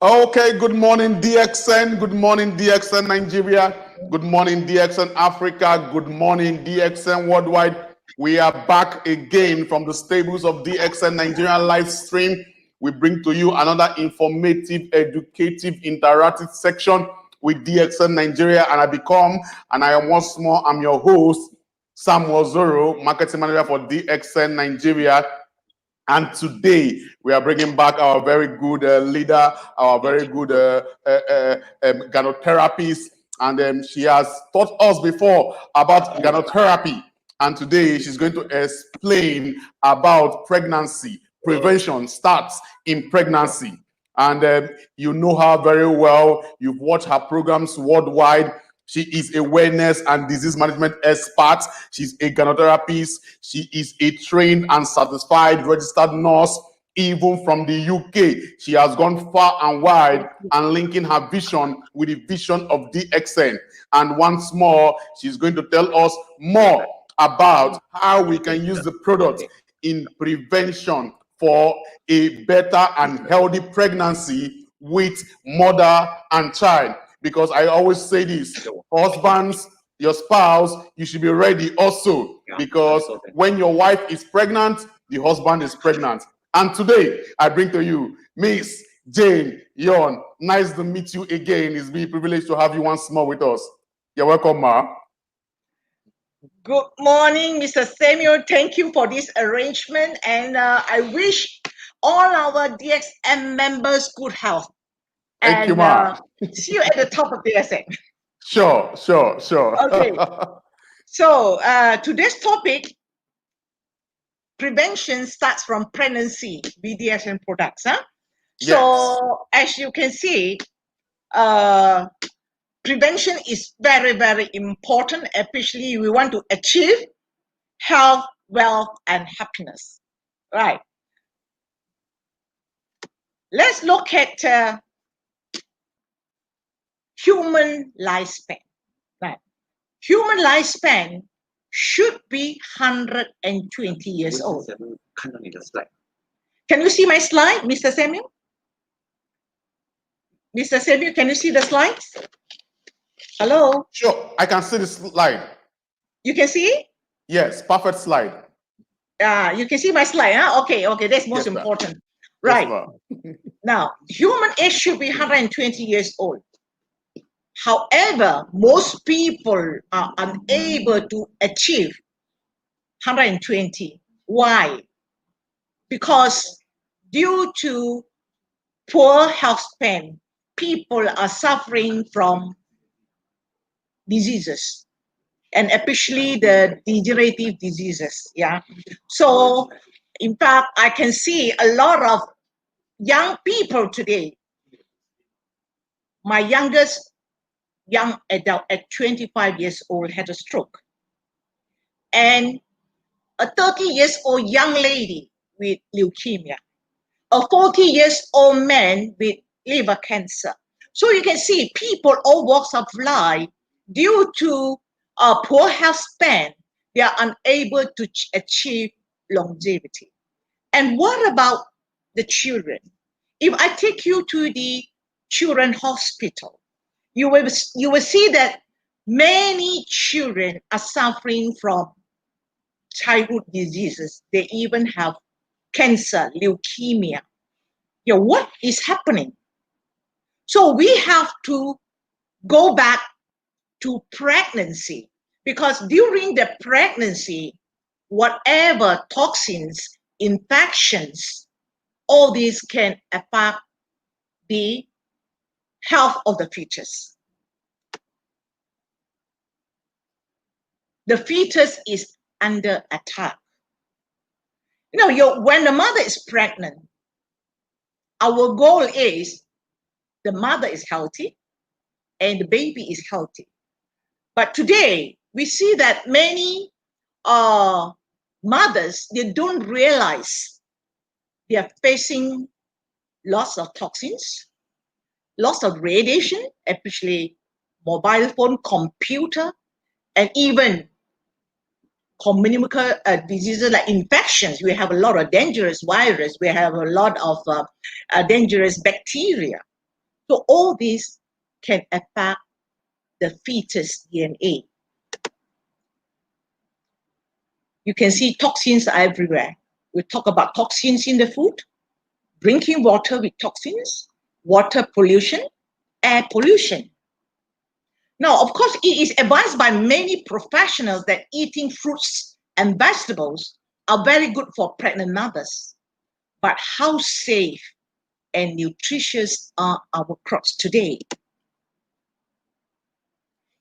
Okay, good morning, DXN. Good morning, DXN Nigeria. Good morning, DXN Africa. Good morning, DXN Worldwide. We are back again from the stables of DXN Nigeria live stream. We bring to you another informative, educative, interactive section with DXN Nigeria. And I am once more, I'm your host, Samuel Zoro, marketing manager for DXN Nigeria. And today we are bringing back our very good leader, our very good gynotherapist, and she has taught us before about gynotherapy. And today she's going to explain about pregnancy. Prevention starts in pregnancy. And you know her very well. You've watched her programs worldwide. She is a wellness and disease management expert. She's a gynotherapist. She is a trained and satisfied registered nurse, even from the UK. She has gone far and wide and linking her vision with the vision of DXN. And once more, she's going to tell us more about how we can use the product in prevention for a better and healthy pregnancy with mother and child. Because I always say this, husbands, your spouse, you should be ready also. Because when your wife is pregnant, the husband is pregnant. And today, I bring to you Miss Jane Yon. Nice to meet you again. It's been a privilege to have you once more with us. You're welcome, Ma. Good morning, Mr. Samuel. Thank you for this arrangement. And I wish all our DXN members good health. Thank you, Ma. See you at the top of DXN. Sure. Okay. So today's topic, prevention starts from pregnancy, BDSM products. Huh? Yes. So as you can see, prevention is very, very important, especially we want to achieve health, wealth, and happiness. Right. Let's look at human lifespan. Right. Human lifespan should be 120 years old. Can you see my slide, Mr. Samuel? Mr. Samuel, can you see the slides? Hello? Sure, I can see the slide. You can see? Yes, perfect slide. You can see my slide, huh? Okay, that's most important. Right. Yes, now, human age should be 120 years old. However, most people are unable to achieve 120. Why? Because due to poor health span, people are suffering from diseases, and especially the degenerative diseases. Yeah. So, in fact, I can see a lot of young people today. My youngest young adult at 25 years old had a stroke. And a 30 years old young lady with leukemia. A 40 years old man with liver cancer. So you can see people all walks of life, due to a poor health span, they are unable to achieve longevity. And what about the children? If I take you to the children's hospital, you will see that many children are suffering from childhood diseases. They even have cancer, leukemia. What is happening? So we have to go back to pregnancy, because during the pregnancy, whatever toxins, infections, all these can affect the health of the fetus. The fetus is under attack. When the mother is pregnant, our goal is the mother is healthy and the baby is healthy. But today, we see that many mothers, they don't realize they are facing lots of toxins, lots of radiation, especially mobile phone, computer, and even communicable diseases like infections. We have a lot of dangerous virus. We have a lot of dangerous bacteria. So all this can affect the fetus DNA. You can see toxins are everywhere. We talk about toxins in the food, drinking water with toxins, water pollution, air pollution. Now, of course, it is advised by many professionals that eating fruits and vegetables are very good for pregnant mothers. But how safe and nutritious are our crops today?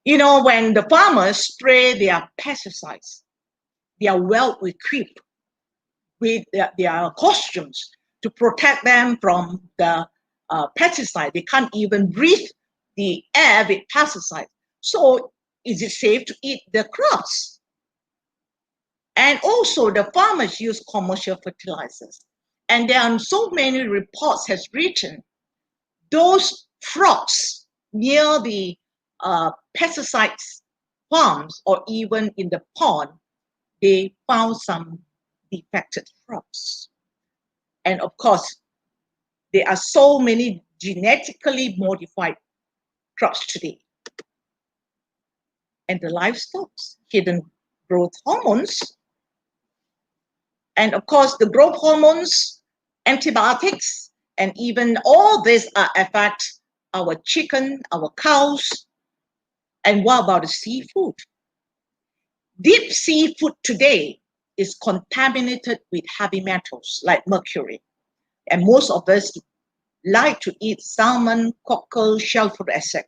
You know, when the farmers spray their pesticides, they are well equipped with their costumes to protect them from the pesticide. They can't even breathe the air with pesticide. So is it safe to eat the crops? And also the farmers use commercial fertilizers. And there are so many reports has written, those frogs near the pesticides farms or even in the pond, they found some defected crops. And of course, there are so many genetically modified crops today. And the livestock, hidden growth hormones. And of course, the growth hormones, antibiotics, and even all this affect our chicken, our cows. And what about the seafood? Deep sea food today is contaminated with heavy metals like mercury. And most of us like to eat salmon, cockle, shellfish, etc.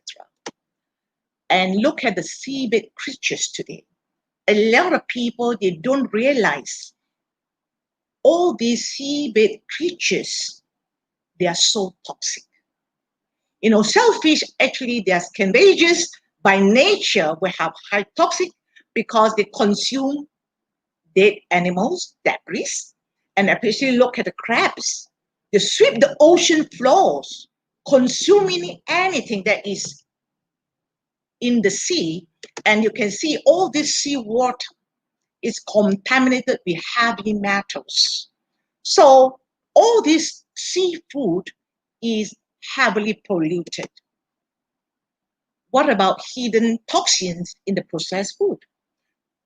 And look at the seabed creatures today. A lot of people, they don't realize all these seabed creatures, they are so toxic. You know, shellfish, actually, they are scavenges by nature, will have high toxic because they consume dead animals, debris. And especially look at the crabs. They sweep the ocean floors, consuming anything that is in the sea. And you can see all this seawater is contaminated with heavy metals. So all this seafood is heavily polluted. What about hidden toxins in the processed food?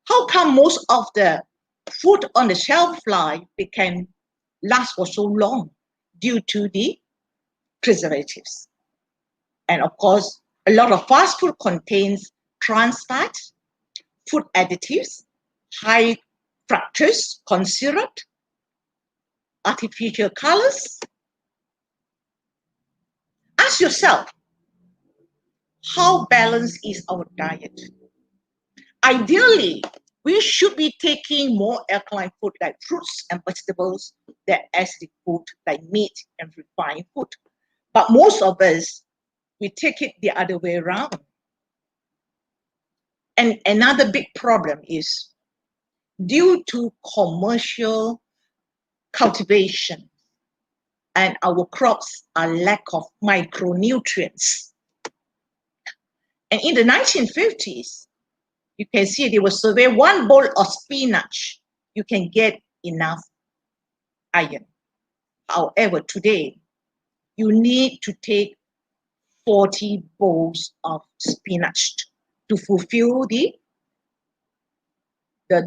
How come most of the food on the shelf life can last for so long? Due to the preservatives. And of course, a lot of fast food contains trans fat, food additives, high fructose corn syrup, artificial colors. Ask yourself, how balanced is our diet? Ideally, we should be taking more alkaline food like fruits and vegetables than acidic food like meat and refined food. But most of us, we take it the other way around. And another big problem is due to commercial cultivation and our crops are lack of micronutrients. And in the 1950s, you can see they will survey one bowl of spinach, you can get enough iron. However, today, you need to take 40 bowls of spinach to fulfill the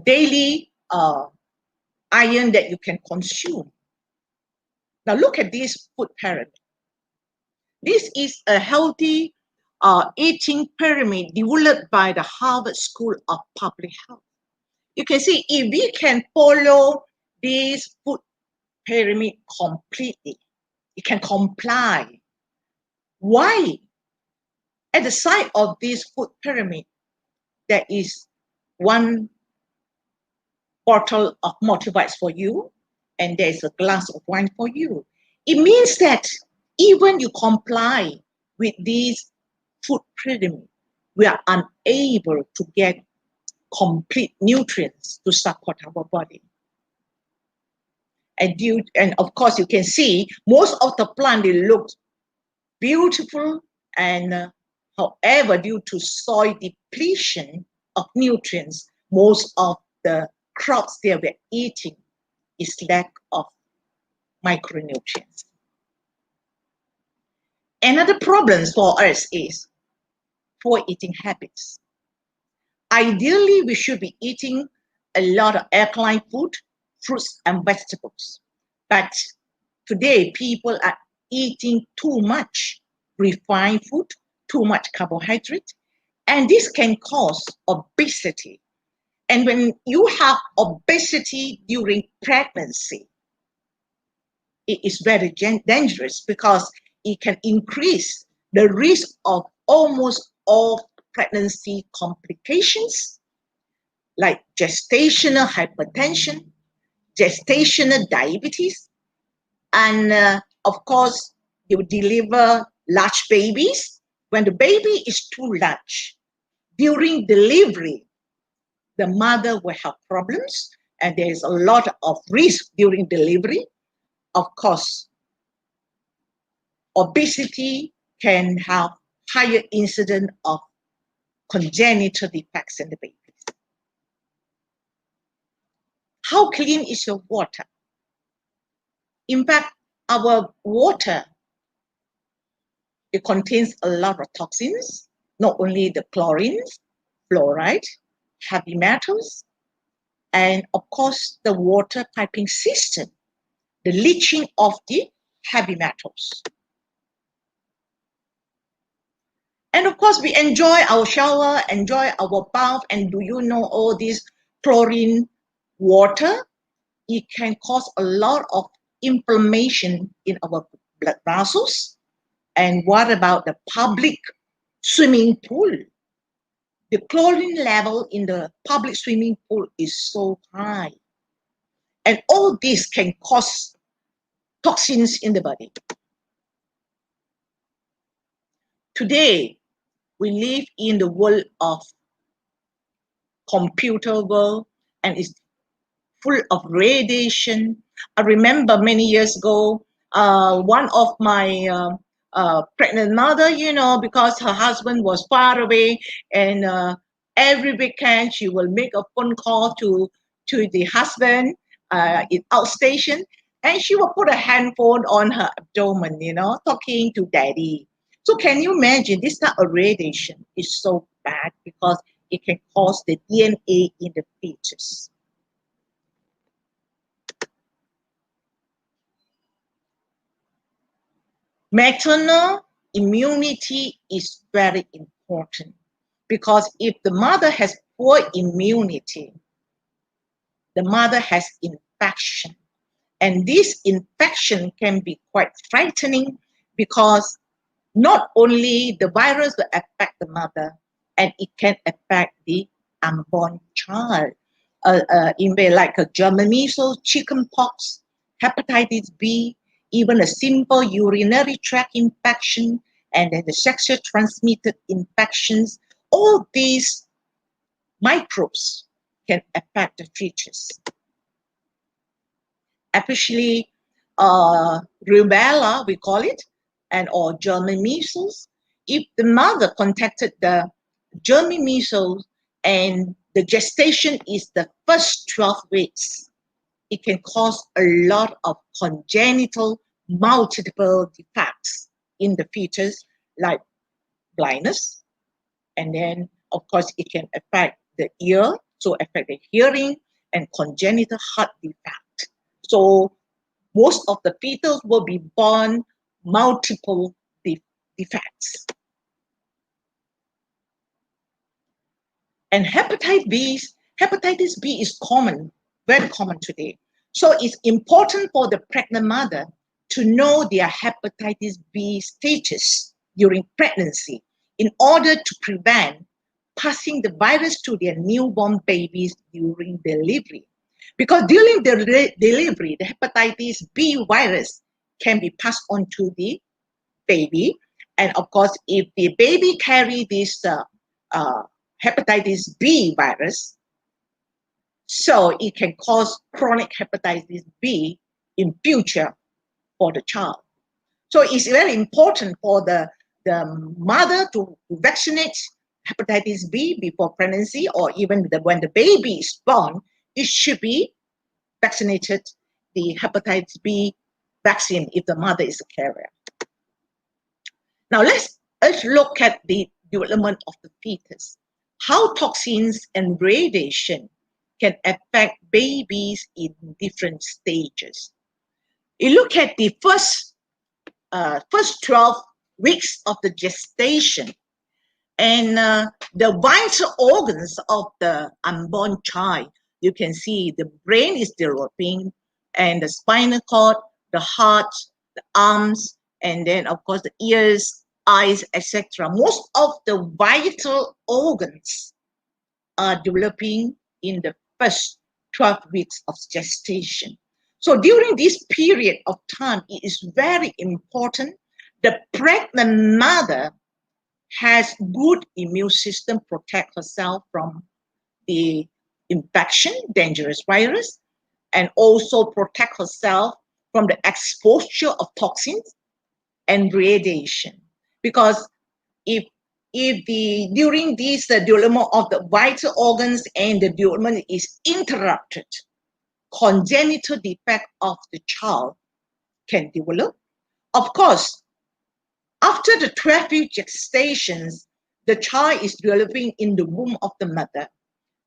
daily iron that you can consume. Now look at this food pyramid. This is a healthy eating pyramid developed by the Harvard School of Public Health. You can see if we can follow this food pyramid completely, it can comply. Why? At the side of this food pyramid, there is one bottle of multivites for you, and there's a glass of wine for you. It means that even you comply with these food pyramid, we are unable to get complete nutrients to support our body. And of course, you can see most of the plant, they look beautiful, and however, due to soil depletion of nutrients, most of the crops they were eating is lack of micronutrients. Another problem for us is poor eating habits. Ideally, we should be eating a lot of alkaline food, fruits and vegetables. But today, people are eating too much refined food, too much carbohydrate, and this can cause obesity. And when you have obesity during pregnancy, it is very dangerous because it can increase the risk of almost all pregnancy complications like gestational hypertension, gestational diabetes, and of course, you deliver large babies. When the baby is too large, during delivery, the mother will have problems, and there is a lot of risk during delivery. Of course, obesity can have higher incidence of congenital defects in the baby. How clean is your water? In fact, our water, it contains a lot of toxins, not only the chlorines, fluoride, heavy metals, and of course the water piping system, the leaching of the heavy metals. And of course, we enjoy our shower, enjoy our bath, and do you know all this chlorine water? It can cause a lot of inflammation in our blood vessels. And what about the public swimming pool? The chlorine level in the public swimming pool is so high. And all this can cause toxins in the body. Today, we live in the world of computer world, and it's full of radiation. I remember many years ago, one of my pregnant mother, because her husband was far away, and every weekend she will make a phone call to the husband in outstation, and she will put a handphone on her abdomen, talking to daddy. So can you imagine this type of radiation is so bad because it can cause the DNA in the fetus. Maternal immunity is very important because if the mother has poor immunity, the mother has infection. And this infection can be quite frightening because not only the virus will affect the mother, and it can affect the unborn child. In way like a German measles, chickenpox, hepatitis B, even a simple urinary tract infection, and then the sexually transmitted infections, all these microbes can affect the fetus. Especially rubella, we call it, or German measles. If the mother contacted the German measles and the gestation is the first 12 weeks, it can cause a lot of congenital multiple defects in the fetus, like blindness. And then, of course, it can affect the ear, so affect the hearing, and congenital heart defect. So most of the fetus will be born multiple defects. And hepatitis B is common, very common today. So it's important for the pregnant mother to know their hepatitis B status during pregnancy in order to prevent passing the virus to their newborn babies during delivery. Because during the delivery, the hepatitis B virus can be passed on to the baby. And of course, if the baby carry this hepatitis B virus, so it can cause chronic hepatitis B in future for the child. So it's very important for the mother to vaccinate hepatitis B before pregnancy, or even when the baby is born, it should be vaccinated the hepatitis B vaccine if the mother is a carrier. Now let's look at the development of the fetus. How toxins and radiation can affect babies in different stages. You look at the first 12 weeks of the gestation, and the vital organs of the unborn child. You can see the brain is developing, and the spinal cord, the heart, the arms, and then of course the ears, eyes, etc. Most of the vital organs are developing in the first 12 weeks of gestation. So during this period of time, it is very important the pregnant mother has good immune system, protect herself from the infection, dangerous virus, and also protect herself from the exposure of toxins and radiation. Because if during this development of the vital organs and the development is interrupted, congenital defect of the child can develop. Of course, after the 12-week gestations, the child is developing in the womb of the mother,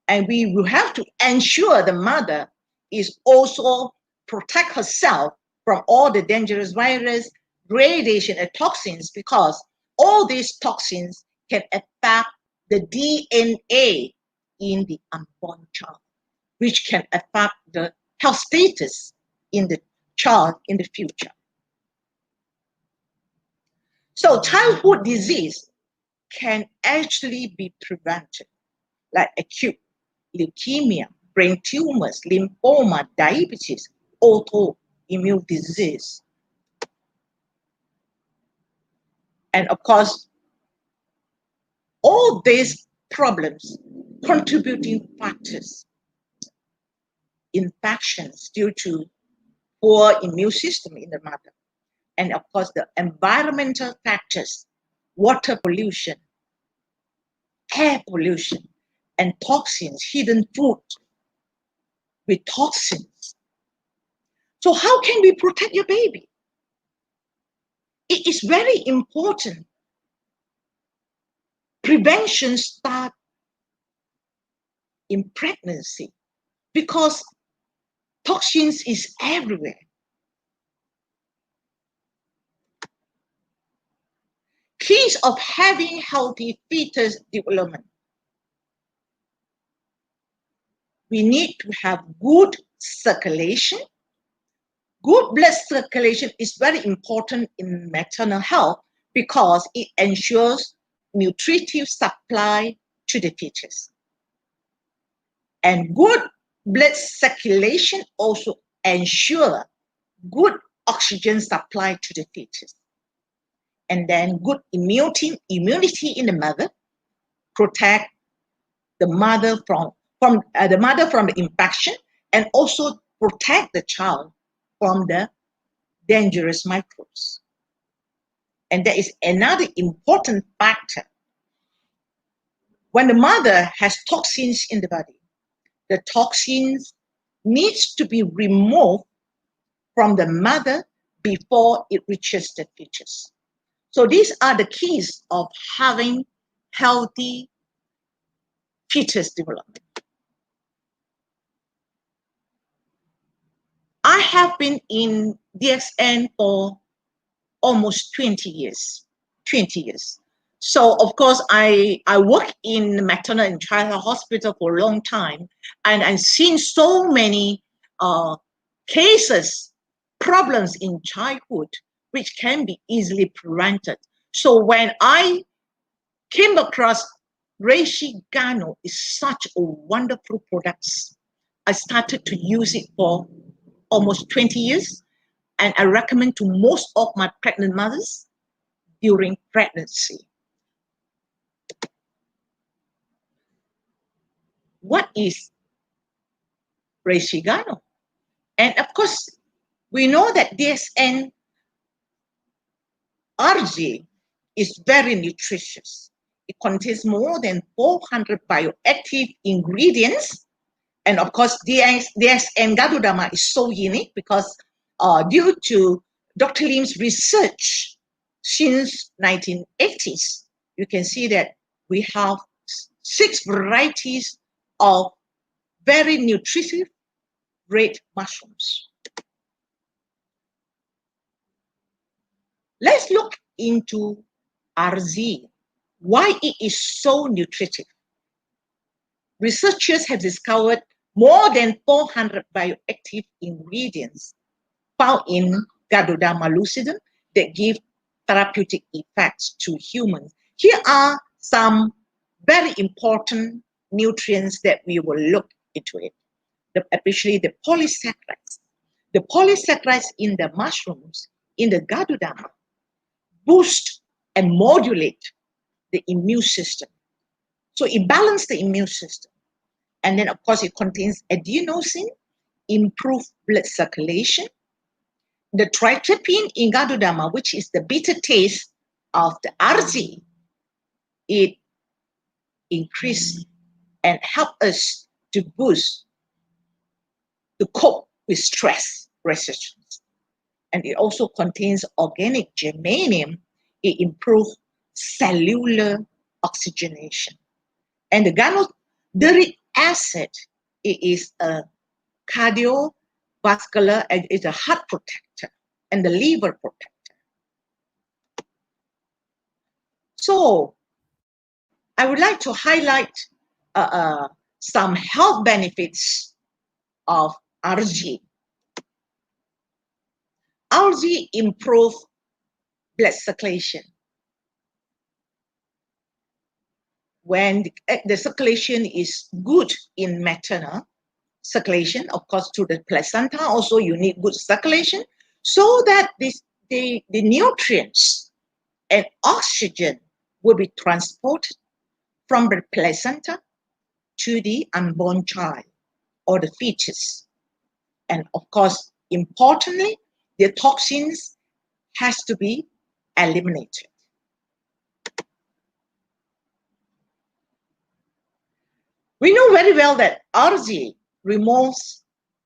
and we will have to ensure the mother is also protect herself from all the dangerous virus, radiation, and toxins, because all these toxins can affect the DNA in the unborn child, which can affect the health status in the child in the future. So childhood disease can actually be prevented, like acute leukemia, brain tumors, lymphoma, diabetes, autoimmune disease. And of course, all these problems, contributing factors, infections due to poor immune system in the mother, and of course the environmental factors, water pollution, air pollution, and toxins, hidden food with toxins. So how can we protect your baby? It is very important. Prevention starts in pregnancy because toxins is everywhere. Keys of having healthy fetus development. We need to have good circulation. Good blood circulation is very important in maternal health because it ensures nutritive supply to the fetus. And good blood circulation also ensures good oxygen supply to the fetus. And then good immunity in the mother, protect the mother from the infection, and also protect the child from the dangerous microbes. And there is another important factor. When the mother has toxins in the body, the toxins needs to be removed from the mother before it reaches the fetus. So these are the keys of having healthy fetus development. I have been in DXN for almost 20 years. So of course, I work in maternal and child hospital for a long time, and I've seen so many cases, problems in childhood, which can be easily prevented. So when I came across Reishi Gano, is such a wonderful product. I started to use it for almost 20 years, and I recommend to most of my pregnant mothers during pregnancy. What is Reishi Gano? And of course, we know that DSN RG is very nutritious. It contains more than 400 bioactive ingredients. And of course, DSN Gadudama is so unique because due to Dr. Lim's research, since 1980s, you can see that we have 6 varieties of very nutritive red mushrooms. Let's look into RZ, why it is so nutritive. Researchers have discovered more than 400 bioactive ingredients found in Gadodama lucidum that give therapeutic effects to humans. Here are some very important nutrients that we will look into it, especially the polysaccharides. The polysaccharides in the mushrooms, in the Gadodama, boost and modulate the immune system. So it balances the immune system. And then, of course, it contains adenosine, improve blood circulation. The tritryptophan in Gadodama, which is the bitter taste of the RZ, it increases and help us to boost, to cope with stress resistance. And it also contains organic germanium. It improves cellular oxygenation. And the ganoderic acid, it is a cardiovascular, and it's a heart protector and the liver protector. So I would like to highlight some health benefits of RZ. RZ improves blood circulation. When the circulation is good in maternal circulation, of course, through the placenta, also you need good circulation, so that the nutrients and oxygen will be transported from the placenta to the unborn child or the fetus. And of course, importantly, the toxins has to be eliminated. We know very well that RZ removes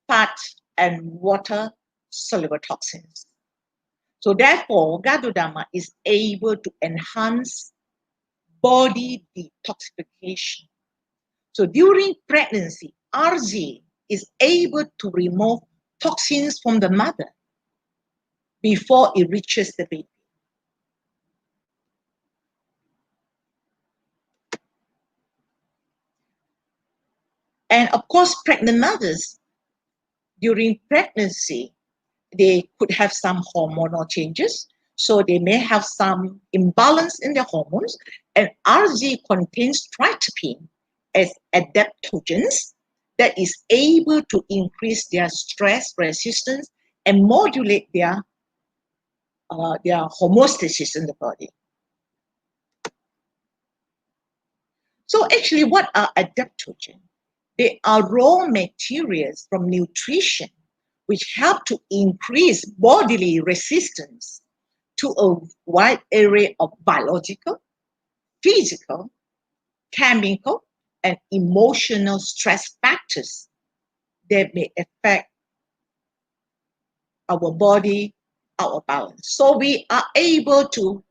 fat and water-soluble toxins. So therefore, Gadodama is able to enhance body detoxification. So during pregnancy, RZ is able to remove toxins from the mother before it reaches the baby. And of course, pregnant mothers, during pregnancy, they could have some hormonal changes. So they may have some imbalance in their hormones. And RZ contains tryptophan as adaptogens that is able to increase their stress resistance and modulate their homeostasis in the body. So actually, what are adaptogens? They are raw materials from nutrition which help to increase bodily resistance to a wide array of biological, physical, chemical, and emotional stress factors that may affect our body, our balance. So we are able to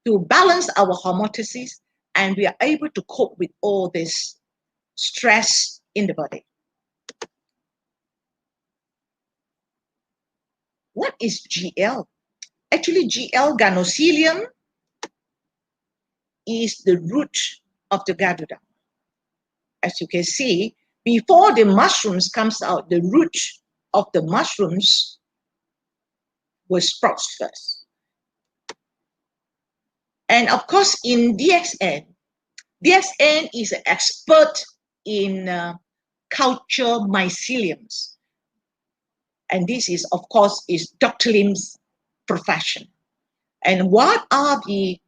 balance our homeostasis, and we are able to cope with all this stress in the body. What is GL? Actually, GL, Ganosylium, is the root of the Gadodama. As you can see, before the mushrooms comes out, the root of the mushrooms will sprout first. And of course, in DXN is an expert in culture myceliums. And this is, of course, is Dr. Lim's profession. And what are the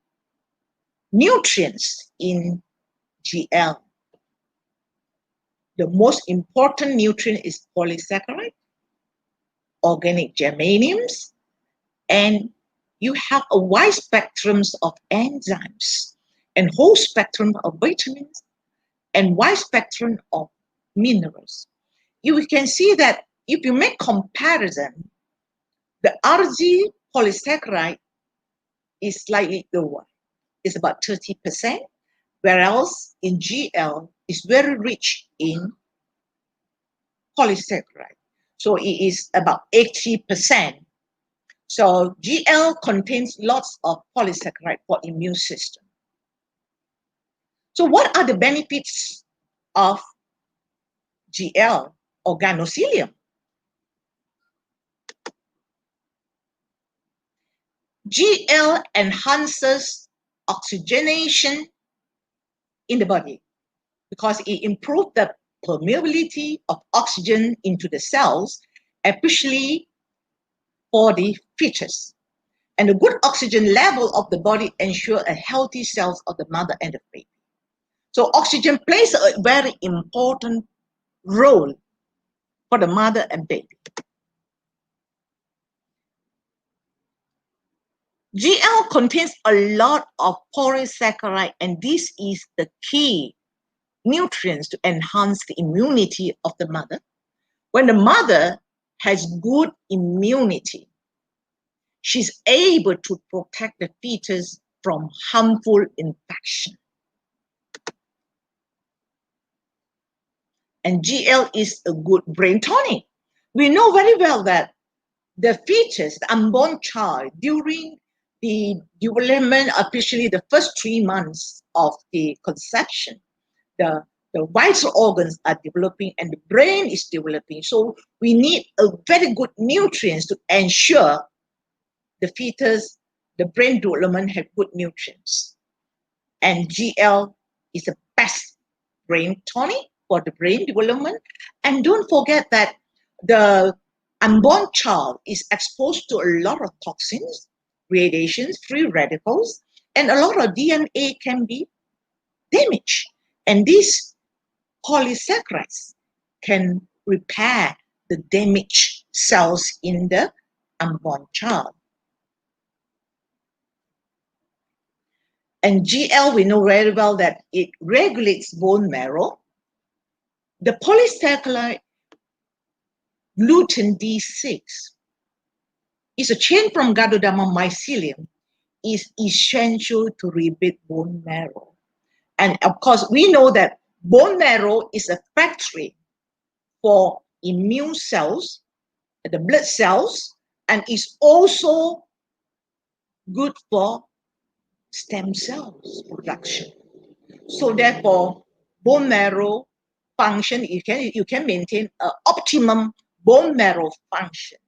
nutrients in GL? The most important nutrient is polysaccharide, organic germaniums, and you have a wide spectrum of enzymes and whole spectrum of vitamins and wide spectrum of minerals. You can see that if you make comparison, the RZ polysaccharide is slightly lower. It's about 30%, whereas in GL is very rich in polysaccharide. So it is about 80%. So GL contains lots of polysaccharide for immune system. So what are the benefits of GL, organocilium? GL enhances oxygenation in the body because it improves the permeability of oxygen into the cells, especially for the fetus. And the good oxygen level of the body ensures a healthy cells of the mother and the baby. So oxygen plays a very important role for the mother and baby. GL contains a lot of polysaccharide, and this is the key nutrients to enhance the immunity of the mother. When the mother has good immunity, she's able to protect the fetus from harmful infection. And GL is a good brain tonic. We know very well that the fetus, the unborn child, during the development, especially the first 3 months of the conception, the vital organs are developing and the brain is developing. So we need a very good nutrients to ensure the fetus, the brain development have good nutrients. And GL is the best brain tonic for the brain development. And don't forget that the unborn child is exposed to a lot of toxins, radiations, free radicals, and a lot of DNA can be damaged. And these polysaccharides can repair the damaged cells in the unborn child. And GL, we know very well that it regulates bone marrow. The polysaccharide gluten D6 is a chain from Ganoderma mycelium, is essential to rebuild bone marrow. And of course, we know that bone marrow is a factory for immune cells, the blood cells, and is also good for stem cells production. So therefore, bone marrow function, you can maintain an optimum bone marrow function.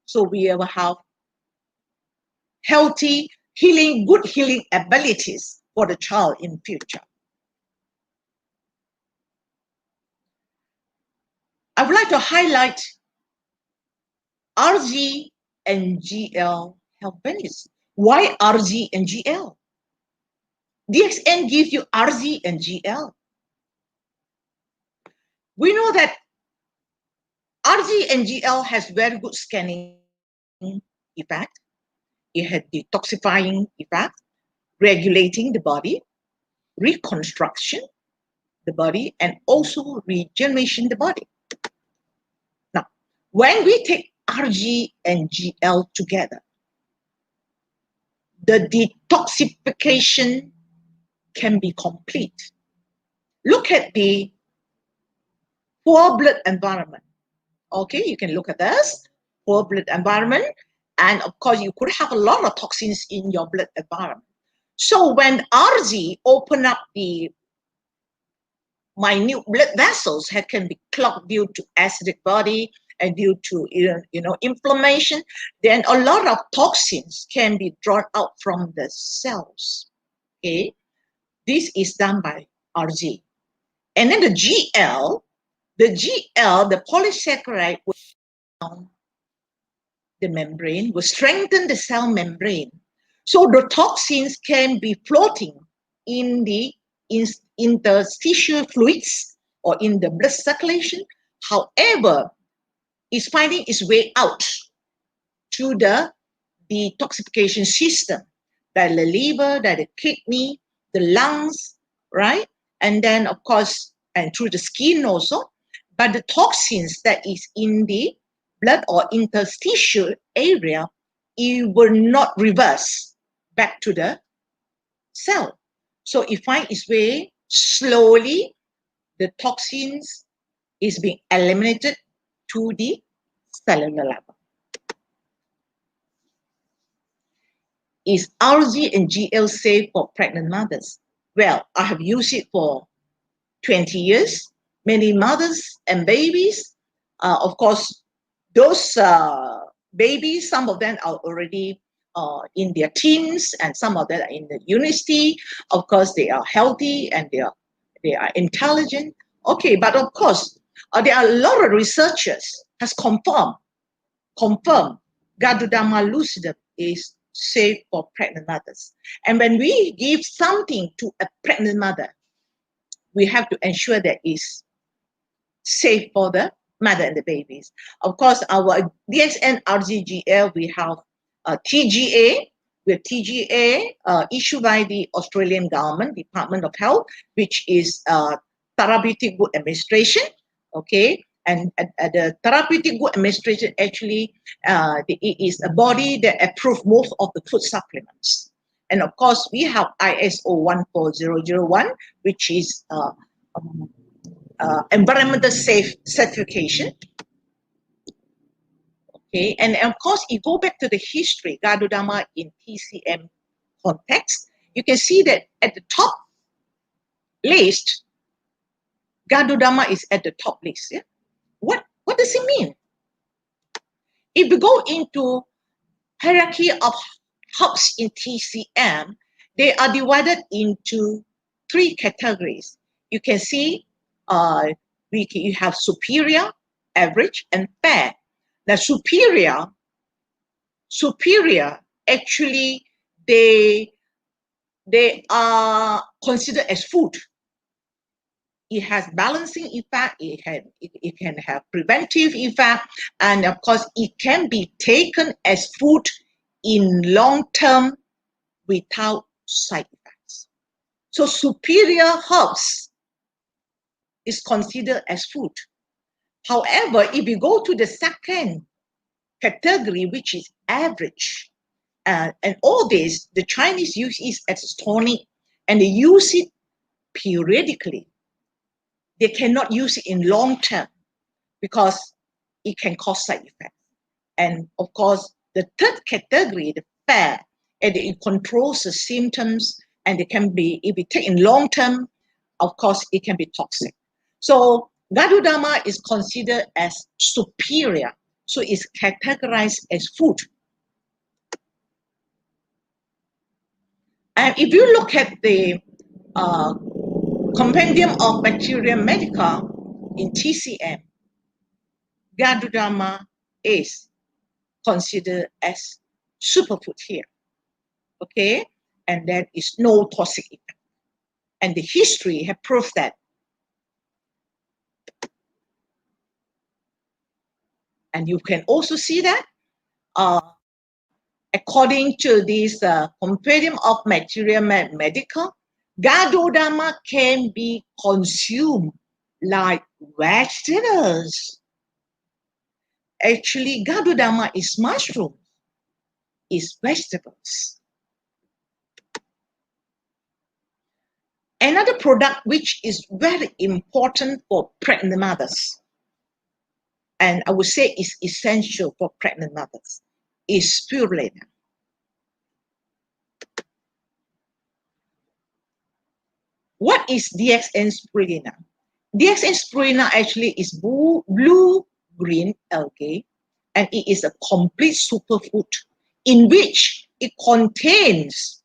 So we will have healthy healing, good healing abilities for the child in future. I would like to highlight RG and GL health benefits. Why RG and GL? DXN gives you RG and GL. We know that RG and GL has very good scanning effect. It has detoxifying effect, regulating the body, reconstruction the body, and also regeneration the body. Now, when we take RG and GL together, the detoxification can be complete. Look at the poor blood environment. Okay, you can look at this, poor blood environment, and of course you could have a lot of toxins in your blood environment. So when RG open up the minute blood vessels that can be clogged due to acidic body and due to inflammation, then a lot of toxins can be drawn out from the cells. Okay, this is done by RG. And then the GL, the polysaccharide will down the membrane, will strengthen the cell membrane. So the toxins can be floating in the interstitial fluids or in the blood circulation. However, it's finding its way out to the detoxification system, that the liver, that the kidney, the lungs, right? And then, of course, and through the skin also. But the toxins that is in the blood or interstitial area, it will not reverse. back to the cell. So it finds its way slowly, the toxins is being eliminated to the cellular level. Is RG and GL safe for pregnant mothers? Well, I have used it for 20 years. Many mothers and babies, of course, those babies, some of them are already in their teens and some of them are in the university. Of course, they are healthy and they are intelligent. Okay, but of course, there are a lot of researchers has confirmed Ganoderma lucidum is safe for pregnant mothers. And when we give something to a pregnant mother, we have to ensure that it's safe for the mother and the babies. Of course, our DXN RGGL, we have TGA, with TGA issued by the Australian government, Department of Health, which is Therapeutic Good Administration, okay? And the Therapeutic Good Administration actually, it is a body that approves most of the food supplements. And of course, we have ISO 14001, which is environmental safe certification. Okay, and of course, you go back to the history, Ganoderma in TCM context, you can see that at the top list, Ganoderma is at the top list. Yeah? What does it mean? If we go into hierarchy of herbs in TCM, they are divided into 3 categories. You can see you have superior, average, and fair. Now, superior actually they are considered as food. It has balancing effect, it can have preventive effect, and of course it can be taken as food in long term without side effects. So superior herbs is considered as food. However, if you go to the second category, which is average, and all this, the Chinese use it as tonic, and they use it periodically. They cannot use it in long term because it can cause side effects. And of course, the third category, the fair, and it controls the symptoms, and it can be, if it taken long term, of course, it can be toxic. So Ganoderma is considered as superior, so it's categorized as food. And if you look at the Compendium of Bacteria Medica in TCM, Ganoderma is considered as superfood here, okay? And there is no toxic effect. And the history have proved that. And you can also see that according to this Compendium of Bacteria Medica, Ganoderma can be consumed like vegetables. Actually, Ganoderma is mushroom, is vegetables. Another product which is very important for pregnant mothers, and I would say is essential for pregnant mothers, is spirulina. What is DXN spirulina? DXN spirulina actually is blue-green algae, and it is a complete superfood in which it contains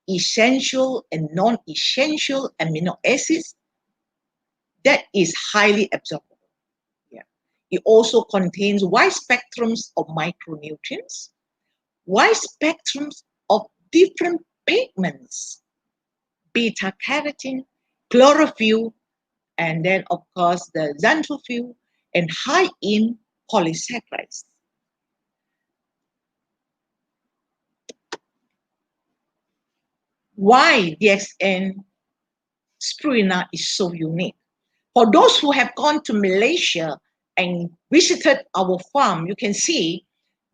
essential and non-essential amino acids that is highly absorbable. Yeah. It also contains wide spectrums of micronutrients, wide spectrums of different pigments, beta-carotene, chlorophyll, and then of course the xanthophyll, and high in polysaccharides. Why DXN spirulina is so unique? For those who have gone to Malaysia and visited our farm, you can see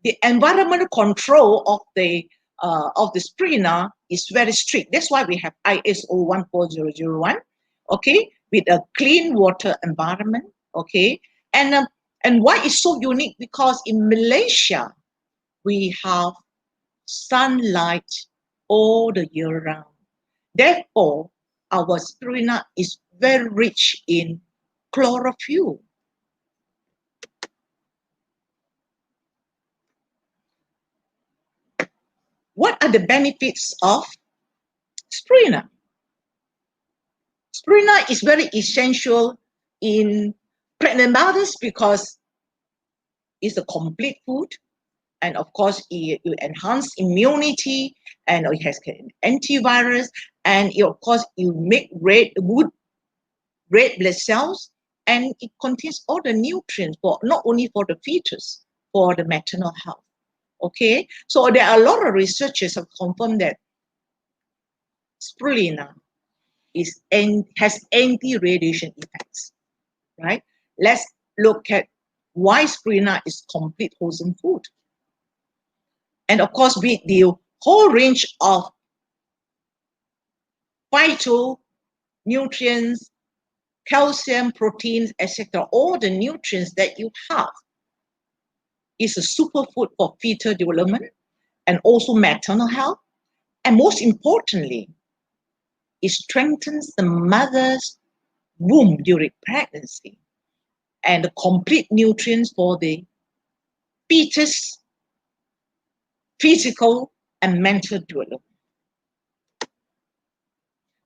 the environmental control of the of the spirulina is very strict. That's why we have ISO 14001, okay, with a clean water environment, okay. And why it's so unique? Because in Malaysia, we have sunlight all the year round. Therefore, our spirulina is very rich in chlorophyll. What are the benefits of spirulina? Spirulina is very essential in pregnant mothers because it's a complete food, and of course it enhance immunity, and it has antivirus, and it, of course you make good red blood cells, and it contains all the nutrients for not only for the fetus, for the maternal health. Okay, so there are a lot of researchers have confirmed that spirulina has anti-radiation effects, right? Let's look at why spirulina is complete wholesome food. And of course, with the whole range of phytonutrients, calcium, proteins, etc., all the nutrients that you have, is a superfood for fetal development and also maternal health. And most importantly, it strengthens the mother's womb during pregnancy and the complete nutrients for the fetus physical and mental development.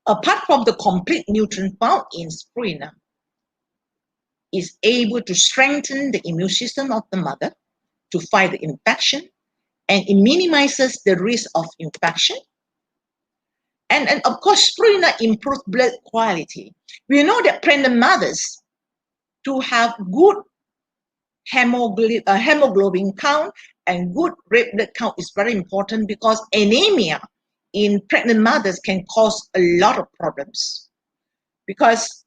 Apart from the complete nutrient found in spirulina, is able to strengthen the immune system of the mother to fight the infection, and it minimizes the risk of infection. And of course, spirulina improves blood quality. We know that pregnant mothers to have good hemoglobin count and good red blood count is very important, because anemia in pregnant mothers can cause a lot of problems. Because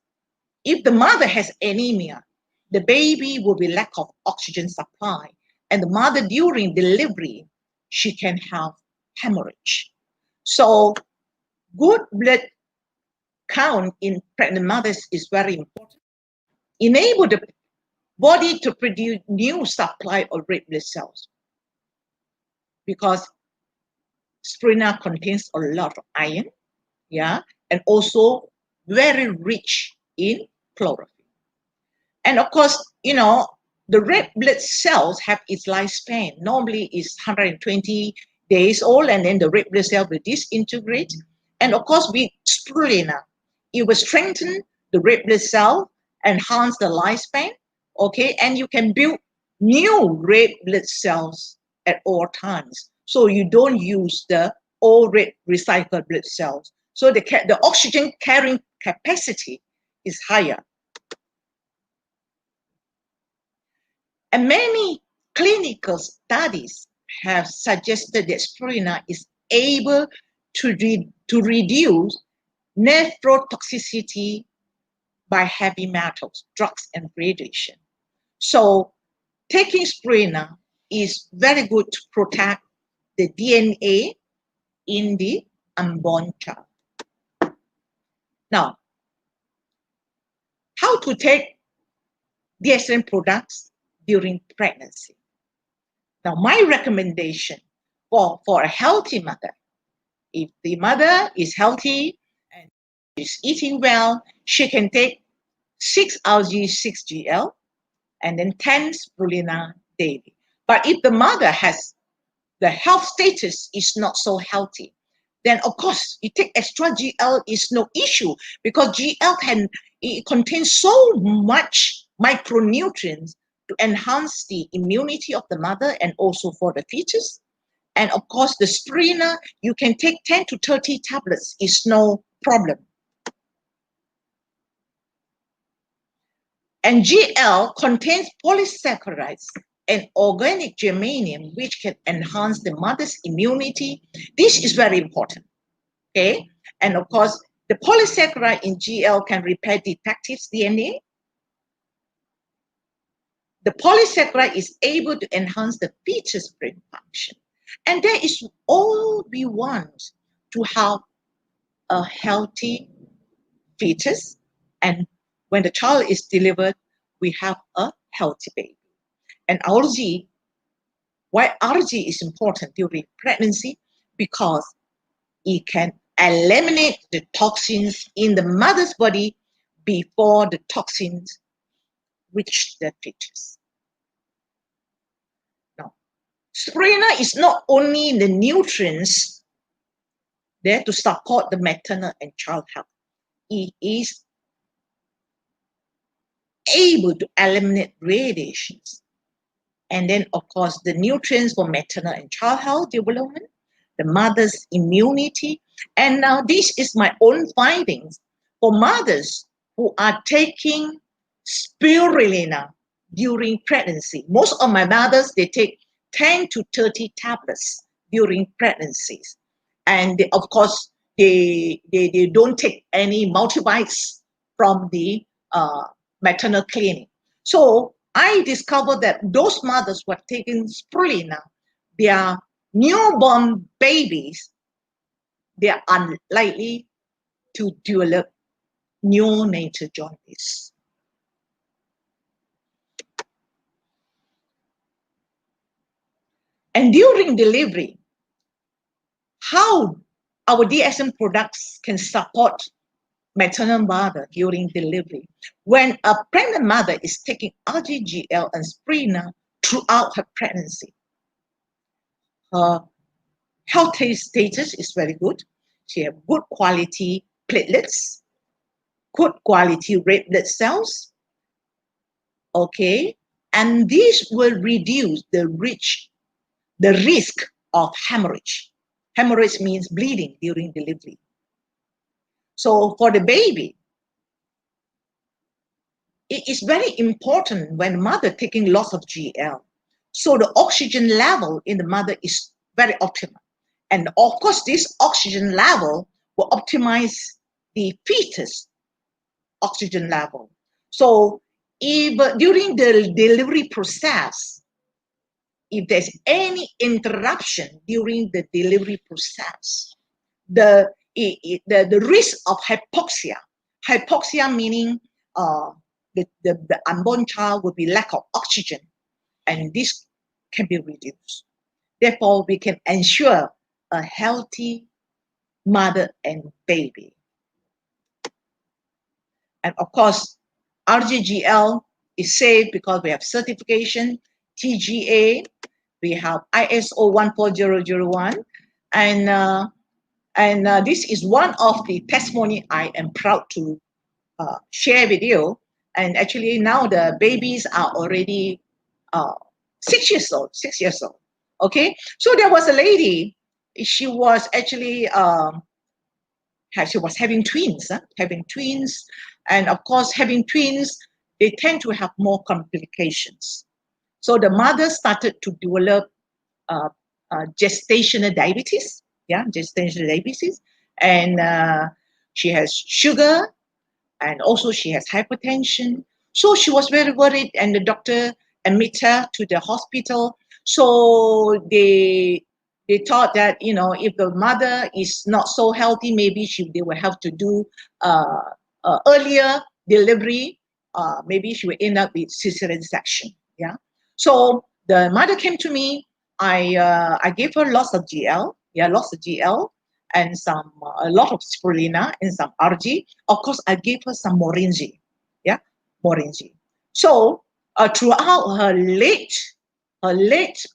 if the mother has anemia, the baby will be lack of oxygen supply, and the mother during delivery, she can have hemorrhage. So good blood count in pregnant mothers is very important. Enable the body to produce new supply of red blood cells, because spirulina contains a lot of iron, yeah, and also very rich in chlorophyll. And of course, you know, the red blood cells have its lifespan. Normally is 120 days old, and then the red blood cell will disintegrate. And of course, with spirulina, it will strengthen the red blood cell, enhance the lifespan, okay, and you can build new red blood cells at all times. So you don't use the old red recycled blood cells. So the oxygen carrying capacity is higher. And many clinical studies have suggested that spirulina is able to reduce nephrotoxicity by heavy metals, drugs, and radiation. So taking spirulina is very good to protect the DNA in the unborn child. Now, how to take DSM products during pregnancy? Now, my recommendation for a healthy mother, if the mother is healthy and is eating well, she can take 6 algae 6 GL and then 10 spirulina daily. But if the mother has the health status is not so healthy, then of course you take extra GL is no issue, because GL contains so much micronutrients to enhance the immunity of the mother and also for the fetus. And of course, the spirulina, you can take 10 to 30 tablets, is no problem. And GL contains polysaccharides and organic germanium, which can enhance the mother's immunity. This is very important, okay? And of course, the polysaccharide in GL can repair defective DNA. The polysaccharide is able to enhance the fetus brain function. And that is all we want, to have a healthy fetus. And when the child is delivered, we have a healthy baby. And RG, why RG is important during pregnancy? Because it can eliminate the toxins in the mother's body before the toxins reach the fetus. Now, spirulina is not only the nutrients there to support the maternal and child health. It is able to eliminate radiations. And then, of course, the nutrients for maternal and child health development, the mother's immunity. And now this is my own findings for mothers who are taking spirulina during pregnancy. Most of my mothers, they take 10 to 30 tablets during pregnancies. And they, of course, they don't take any multivites from the maternal clinic. So I discovered that those mothers who are taking spirulina, their newborn babies, they are unlikely to develop neonatal jaundice. And during delivery, how our DSM products can support maternal mother during delivery. When a pregnant mother is taking RGGL and spirulina throughout her pregnancy, her health status is very good. She has good quality platelets, good quality red blood cells. Okay, and this will reduce the risk of hemorrhage. Hemorrhage means bleeding during delivery. So for the baby, it is very important when mother taking lots of GL. So the oxygen level in the mother is very optimal. And of course, this oxygen level will optimize the fetus oxygen level. So if during the delivery process, if there's any interruption during the delivery process, the risk of hypoxia meaning the unborn child will be lack of oxygen, and this can be reduced. Therefore, we can ensure a healthy mother and baby. And of course, RGGL is safe because we have certification, TGA, we have ISO 14001, and this is one of the testimony I am proud to share with you. And actually now the babies are already 6 years old, 6 years old. Okay, so there was a lady, she was actually she was having twins, and of course having twins, they tend to have more complications. So the mother started to develop gestational diabetes, and she has sugar, and also she has hypertension. So she was very worried, and the doctor admitted her to the hospital. So they thought that, you know, if the mother is not so healthy, maybe they will have to do earlier delivery. Maybe she will end up with cesarean section. Yeah. So the mother came to me. I gave her lots of GL. Yeah, lots of GL. And a lot of spirulina and some RG. Of course, I gave her some Morinji. Yeah, Morinji. So throughout her late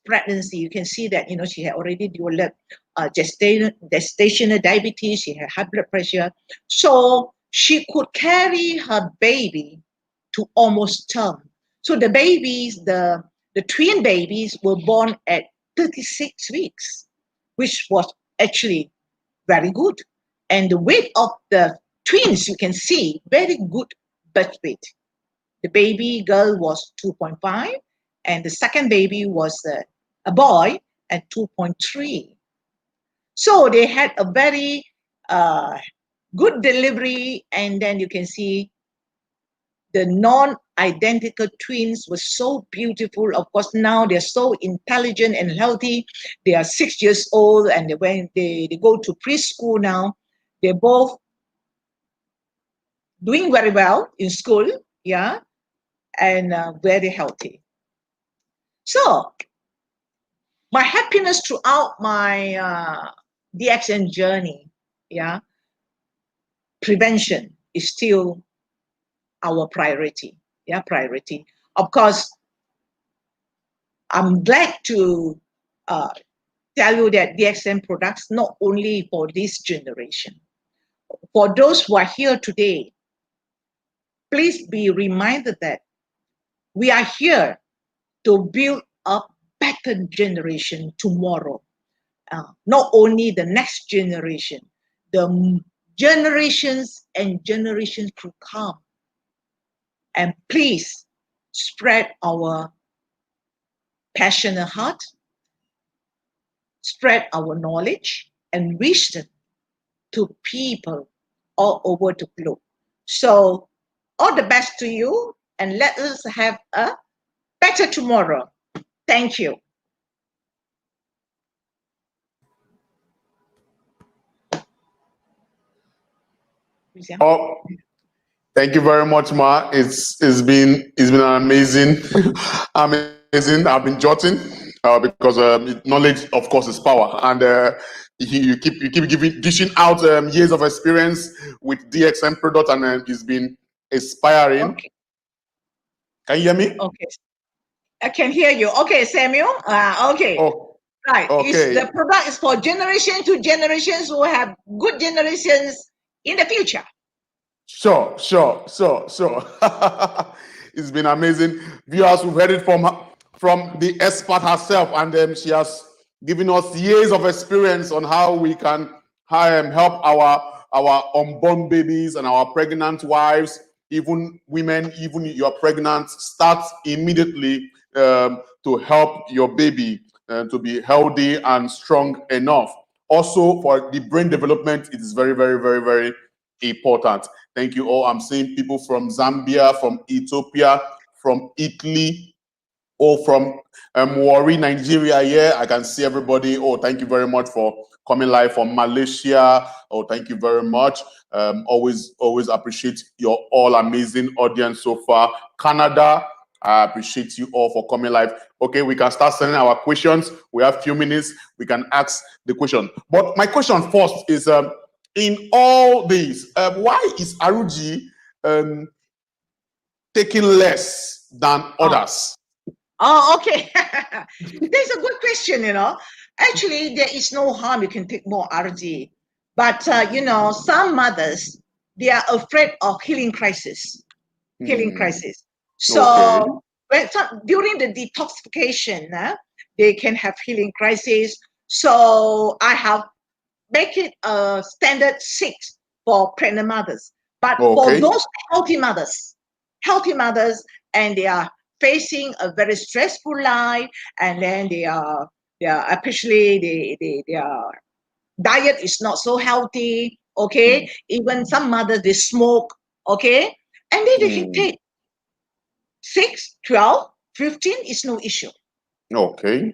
pregnancy, you can see that, you know, she had already developed gestational diabetes. She had high blood pressure. So she could carry her baby to almost term. So the babies, the twin babies, were born at 36 weeks, which was actually very good. And the weight of the twins, you can see, very good birth weight. The baby girl was 2.5, and the second baby was a boy at 2.3. So they had a very good delivery, and then you can see the identical twins were so beautiful. Of course, now they're so intelligent and healthy. They are 6 years old, and they go to preschool now. They're both doing very well in school, yeah, and very healthy. So my happiness throughout my DXN journey, yeah, prevention is still our priority. Yeah, priority. Of course, I'm glad to tell you that DXN products not only for this generation. For those who are here today, please be reminded that we are here to build a better generation tomorrow. Not only the next generation, the generations and generations to come. And please spread our passionate heart, spread our knowledge and wisdom to people all over the globe. So all the best to you, and let us have a better tomorrow. Thank you. Oh, thank you very much, Ma. It's been an amazing, amazing. I've been jotting because knowledge, of course, is power, and you keep dishing out years of experience with DXN product, and it's been inspiring. Okay. Can you hear me? Okay, I can hear you. Okay, Samuel. Okay. Oh, right. okay. The product is for generation to generations who have good generations in the future. Sure. It's been amazing. Viewers, we've heard it from the expert herself, and she has given us years of experience on how we can help our unborn babies and our pregnant wives, even women, even you're pregnant, start immediately to help your baby to be healthy and strong enough. Also, for the brain development, it is very, very, very, very important. Thank you all. I'm seeing people from Zambia, from Ethiopia, from Italy, or from Warri, Nigeria. Yeah, I can see everybody. Oh, thank you very much for coming live from Malaysia. Oh, thank you very much. Always appreciate your all amazing audience so far. Canada, I appreciate you all for coming live. Okay, we can start sending our questions. We have a few minutes. We can ask the question. But my question first is, in all this, why is Aruji taking less than others? Oh, okay. That's a good question, Actually, there is no harm you can take more RG. But, some mothers, they are afraid of healing crisis. So during the detoxification, they can have healing crisis. So I have make it a standard 6 for pregnant mothers. But for those healthy mothers, and they are facing a very stressful life, and then they are especially their diet is not so healthy. Okay, even some mothers they smoke. Okay, and then they can take 6, 12, 15 is no issue. Okay.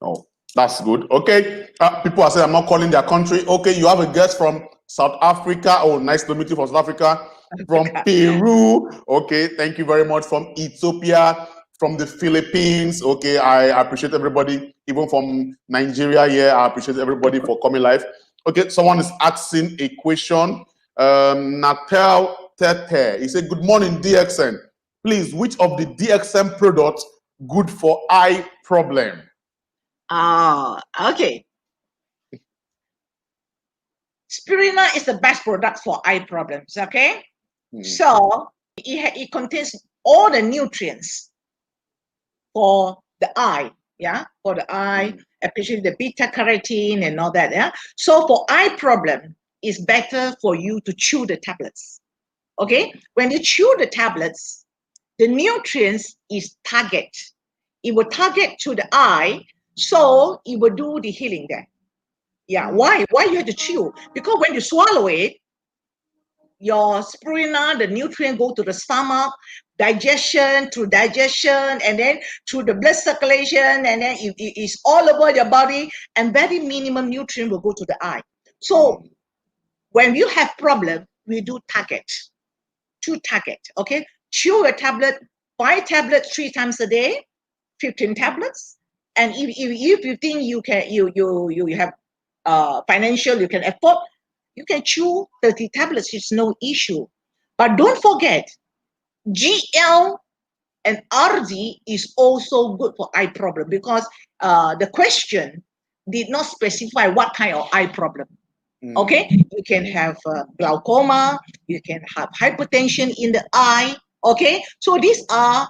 Oh, that's good. Okay. People are saying I'm not calling their country. Okay, you have a guest from South Africa. Oh, nice to meet you from South Africa. From Peru. Okay, thank you very much. From Ethiopia, from the Philippines. Okay, I appreciate everybody. Even from Nigeria, yeah, I appreciate everybody for coming live. Okay, someone is asking a question. Natal Tete. He said, good morning, DXN. Please, which of the DXN products good for eye problem? Okay. Spirulina is the best product for eye problems, okay? So it contains all the nutrients for the eye, for the eye, especially the beta carotene and all that, So for eye problem, it's better for you to chew the tablets, okay? When you chew the tablets, the nutrients is target. It will target to the eye, so it will do the healing there. Yeah, why you have to chew? Because when you swallow it, your spirulina, the nutrient go to the stomach, digestion, through digestion, and then through the blood circulation, and then it's all over your body, and very minimum nutrient will go to the eye. So when you have problem, we do target, 2 target, okay? Chew a tablet, 5 tablets 3 times a day, 15 tablets. And if you think you have financial, you can afford, you can chew 30 tablets, it's no issue. But don't forget, GL and RG is also good for eye problem, because the question did not specify what kind of eye problem. Okay, you can have glaucoma, you can have hypertension in the eye. Okay, so these are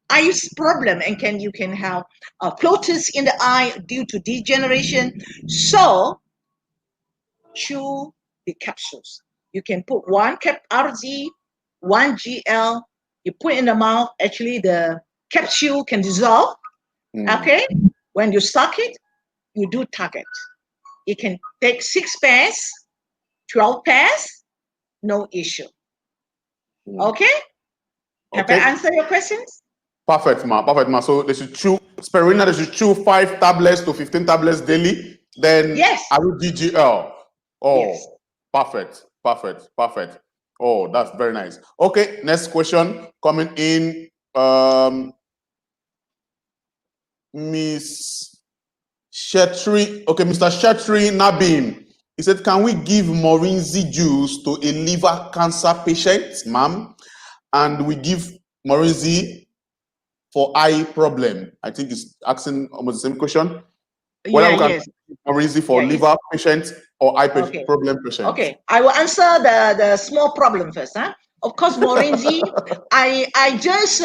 eyes problem, and you can have floaters in the eye due to degeneration. So chew the capsules. You can put 1 RG, 1 GL. You put in the mouth. Actually, the capsule can dissolve. Okay, when you suck it, you do target. You can take 6 pairs, 12 pairs, no issue. Okay? Have I answered your questions? Perfect, ma. Perfect, ma. So they should chew spirulina. They should chew 5 tablets to 15 tablets daily. Then yes, RGGL. Oh, yes. Perfect, perfect, perfect. Oh, that's very nice. Okay, next question coming in. Miss Shetri. Okay, Mr. Shetri Nabin. He said, can we give Morinzi juice to a liver cancer patient, ma'am? And we give Morinzi for eye problem. I think he's asking almost the same question. Whether we can give Morinzi for liver patient or eye problem patient. Okay, I will answer the small problem first. Huh? Of course, Morinzi, I just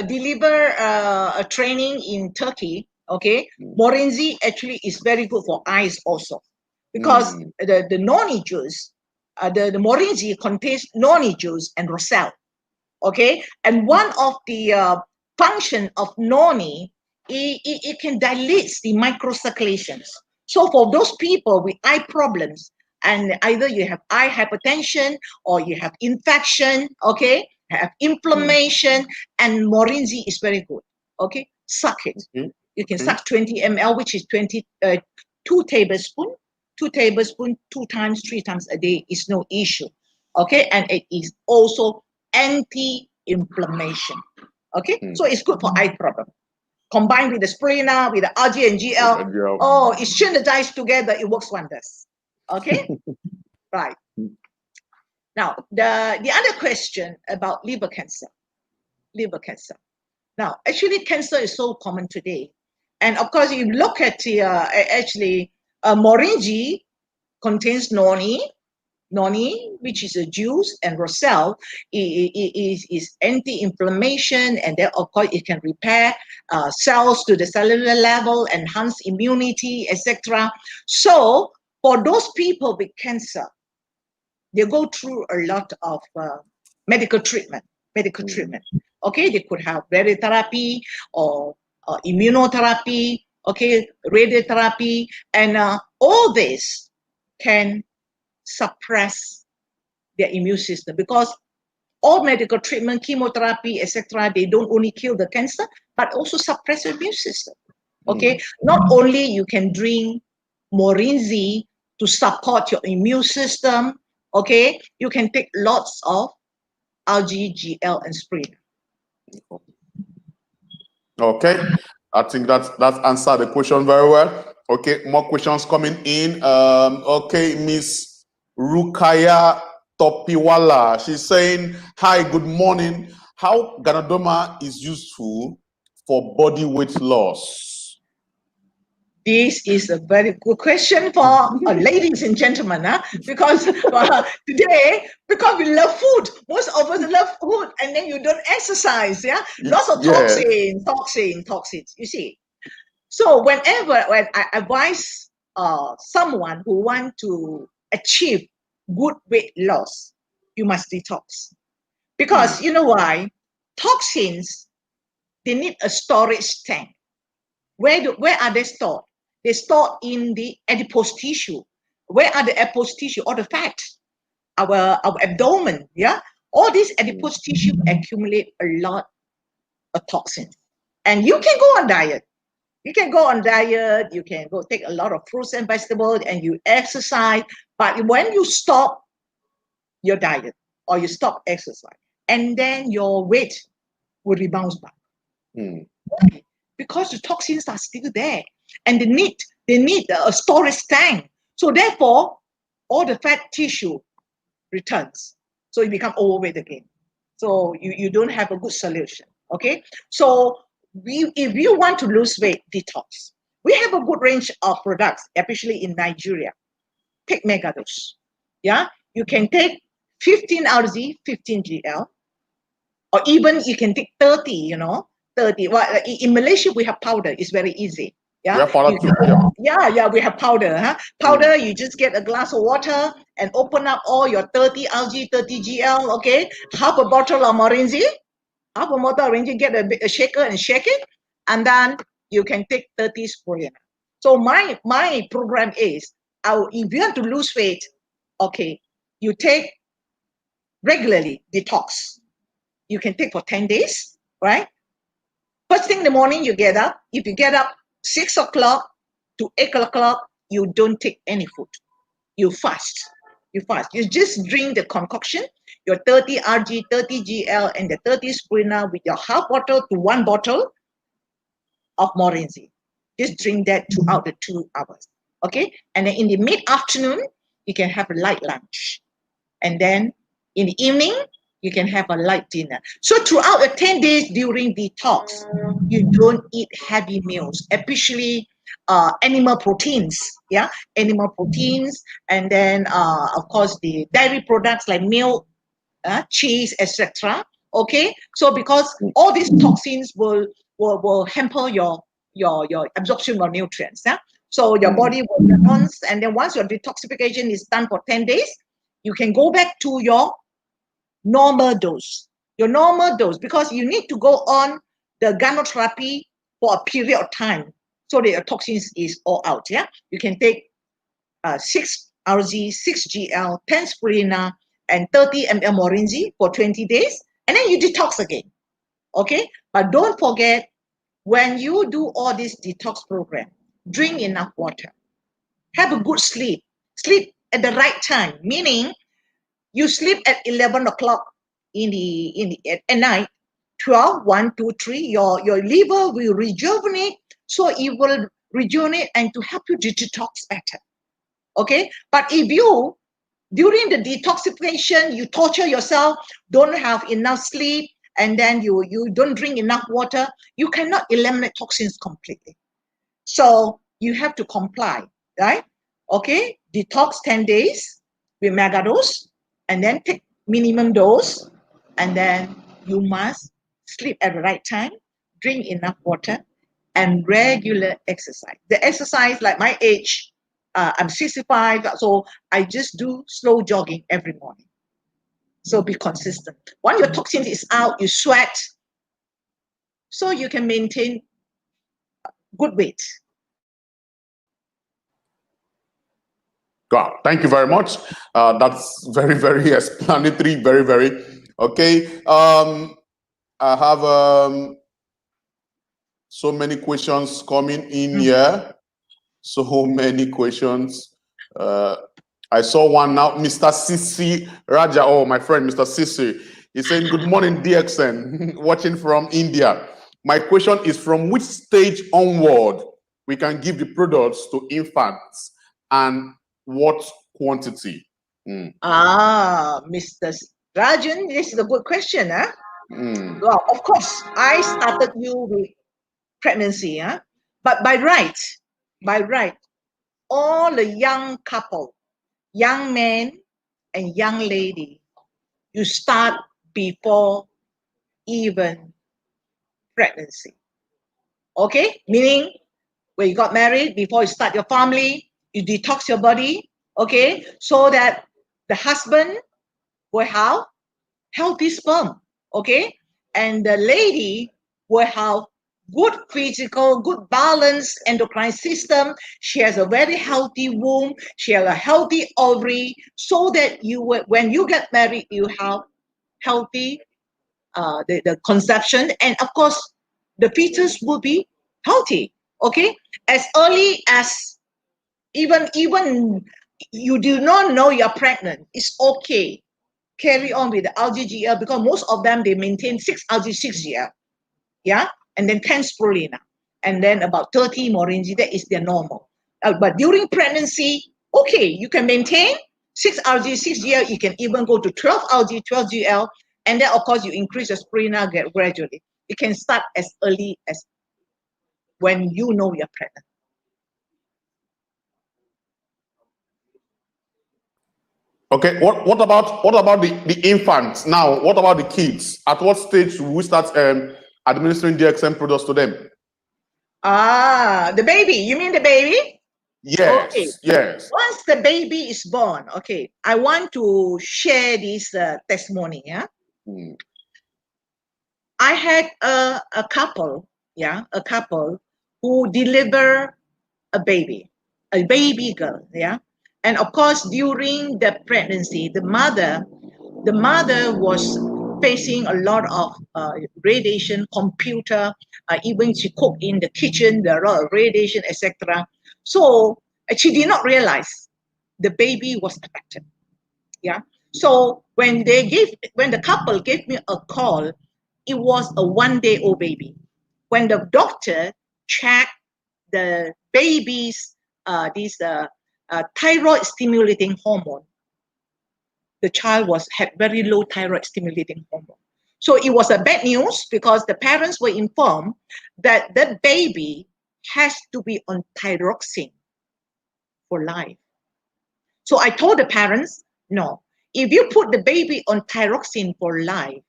deliver a training in Turkey. Okay, Morinzi actually is very good for eyes also, because the noni juice, the Morinzi contains noni juice and roselle. Okay, and one of the function of noni, it can dilate the microcirculations. So for those people with eye problems, and either you have eye hypertension or you have infection, okay, have inflammation, and Morinzi is very good. Okay, suck it. You can suck 20 ml, which is 2 tablespoons. 2 tablespoons 2 times, 3 times a day is no issue. Okay, and it is also anti-inflammation. Okay, so it's good for eye problem. Combined with the spirulina, with the RG and GL, oh, it's synergized together, it works wonders. Okay, right. Now, the other question about liver cancer. Liver cancer. Now, actually, cancer is so common today. And of course, you look at the, Morinzi contains noni, which is a juice, and roselle is anti-inflammation, and then of course it can repair cells to the cellular level, enhance immunity, etc. So for those people with cancer, they go through a lot of medical treatment. Okay, they could have radiotherapy or immunotherapy, okay, radiotherapy, and all this can suppress their immune system, because all medical treatment, chemotherapy, etc., they don't only kill the cancer, but also suppress the immune system. Okay, not only you can drink Morinzi to support your immune system, okay, you can take lots of RG, GL, and spirulina. Okay, I think that's answered the question very well. Okay, more questions coming in. Okay, Miss Rukaya Topiwala, she's saying, hi, good morning. How Ganoderma is useful for body weight loss? This is a very good question for ladies and gentlemen, because today, because we love food, most of us love food, and then you don't exercise, lots of toxins, you see. So when I advise someone who want to achieve good weight loss, you must detox, because you know why? Toxins, they need a storage tank. Where are they stored? They stored in the adipose tissue. Where are the adipose tissue? All the fat. our abdomen, yeah, all this adipose tissue accumulate a lot of toxins. And you can go on diet. You can go on diet, you can go take a lot of fruits and vegetables, and you exercise. But when you stop your diet or you stop exercise, and then your weight will rebound back. Why? Because the toxins are still there, and they need a storage tank. So therefore, all the fat tissue returns. So you become overweight again. So you don't have a good solution. Okay. So if you want to lose weight, detox. We have a good range of products, especially in Nigeria. Take Megadose. Yeah. You can take 15 RZ, 15 GL, or even you can take 30, 30. Well, in Malaysia, we have powder. It's very easy. Yeah, We have powder too. Yeah, we have powder. Powder, you just get a glass of water and open up all your 30 RG, 30 GL, okay? Half a bottle of Morinzi, half a bottle of Morinzi, get a shaker and shake it, and then you can take 30 spray. So my program is, if you want to lose weight, okay, you take regularly, detox. You can take for 10 days, right? First thing in the morning, you get up. If you get up 6 o'clock to 8 o'clock, you don't take any food. You fast. You fast. You just drink the concoction, your 30 RG, 30 GL, and the 30 Spirina with your half bottle to 1 bottle of Morinzi. Just drink that throughout the 2 hours. Okay? And then in the mid-afternoon, you can have a light lunch. And then in the evening, you can have a light dinner. So throughout the 10 days during detox, you don't eat heavy meals, especially animal proteins. Yeah, animal proteins, and then of course the dairy products like milk, cheese, etc. Okay, so because all these toxins will hamper your absorption of nutrients. Yeah, so your body will balance, and then once your detoxification is done for 10 days, you can go back to your normal dose. Your normal dose, because you need to go on the gynotherapy for a period of time so that your toxins is all out. Yeah, you can take 6 RZ, 6 GL, 10 Spirina, and 30 ml Morinzi for 20 days, and then you detox again. Okay, but don't forget, when you do all this detox program, drink enough water, have a good sleep, sleep at the right time, meaning you sleep at 11 o'clock at night, 12, 1, 2, 3, your liver will rejuvenate, so it will rejuvenate and to help you detox better. Okay, but if you during the detoxification you torture yourself, don't have enough sleep, and then you don't drink enough water, you cannot eliminate toxins completely. So you have to comply, right? Okay, detox 10 days with Megadose, and then take minimum dose, and then you must sleep at the right time, drink enough water, and regular exercise. The exercise, like my age, I'm 65, so I just do slow jogging every morning. So be consistent. Once your toxins is out, you sweat, so you can maintain good weight. God, thank you very much. That's very, very explanatory. Very, very okay. I have so many questions coming in here. So many questions. I saw one now, Mr. Sisi Raja. Oh, my friend, Mr. Sisi. He's saying, "Good morning, DXN, watching from India. My question is, from which stage onward we can give the products to infants, and what quantity?" Mr. Rajan, this is a good question. Well, of course, I started you with pregnancy. But by right, all the young couple, young man and young lady, you start before even pregnancy. Okay? Meaning, when you got married, before you start your family, you detox your body, okay? So that the husband will have healthy sperm, okay? And the lady will have good physical, good balance endocrine system. She has a very healthy womb. She has a healthy ovary, so that when you get married, you have healthy the conception, and of course, the fetus will be healthy. Okay, as early as even you do not know you're pregnant, it's okay. Carry on with the LGGL, because most of them they maintain 6 LG6GL, yeah, and then 10 spirulina, and then about 30 morinzi. That is their normal. But during pregnancy, okay, you can maintain 6 LG6GL. You can even go to 12 LG 12GL, and then of course you increase the spirulina gradually. You can start as early as when you know you're pregnant. Okay, what about the infants now? What about the kids? At what stage should we start administering DXM products to them? The baby. You mean the baby? Okay. Yes, yes. Once the baby is born, okay, I want to share this testimony. Yeah, I had a couple, yeah, a couple who deliver a baby girl, yeah, and of course during the pregnancy, the mother was facing a lot of radiation, computer, even she cooked in the kitchen, there are radiation, etc. So she did not realize the baby was affected. Yeah. So when the couple gave me a call, it was a 1 day old baby. When the doctor checked the baby's thyroid stimulating hormone, the child had very low thyroid stimulating hormone. So it was a bad news, because the parents were informed that the baby has to be on thyroxine for life. So I told the parents, no, if you put the baby on thyroxine for life,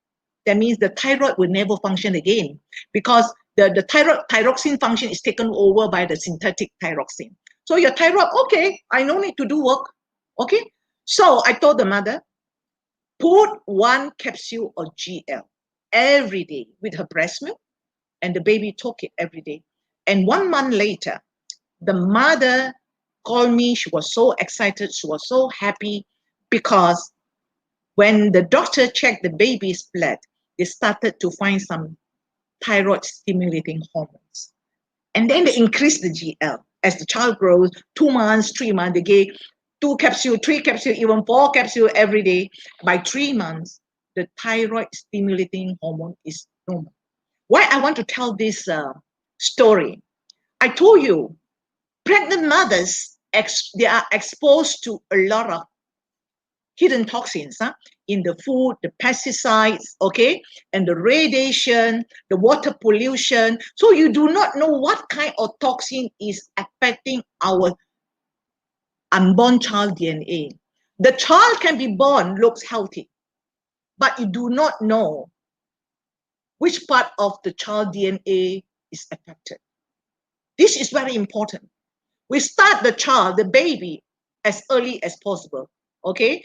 that means the thyroid will never function again, because the thyroxine function is taken over by the synthetic thyroxine. So your thyroid, okay, I no need to do work. Okay. So I told the mother, put 1 capsule of GL every day with her breast milk, and the baby took it every day. And 1 month later, the mother called me. She was so excited. She was so happy, because when the doctor checked the baby's blood, they started to find some thyroid stimulating hormones. And then they increased the GL. As the child grows, 2 months, 3 months, they gave 2 capsules, 3 capsules, even 4 capsules every day. By 3 months, the thyroid stimulating hormone is normal. Why I want to tell this story? I told you, pregnant mothers, they are exposed to a lot of hidden toxins in the food, the pesticides, okay, and the radiation, the water pollution. So you do not know what kind of toxin is affecting our unborn child DNA. The child can be born, looks healthy, but you do not know which part of the child DNA is affected. This is very important. We start the child, the baby, as early as possible, okay?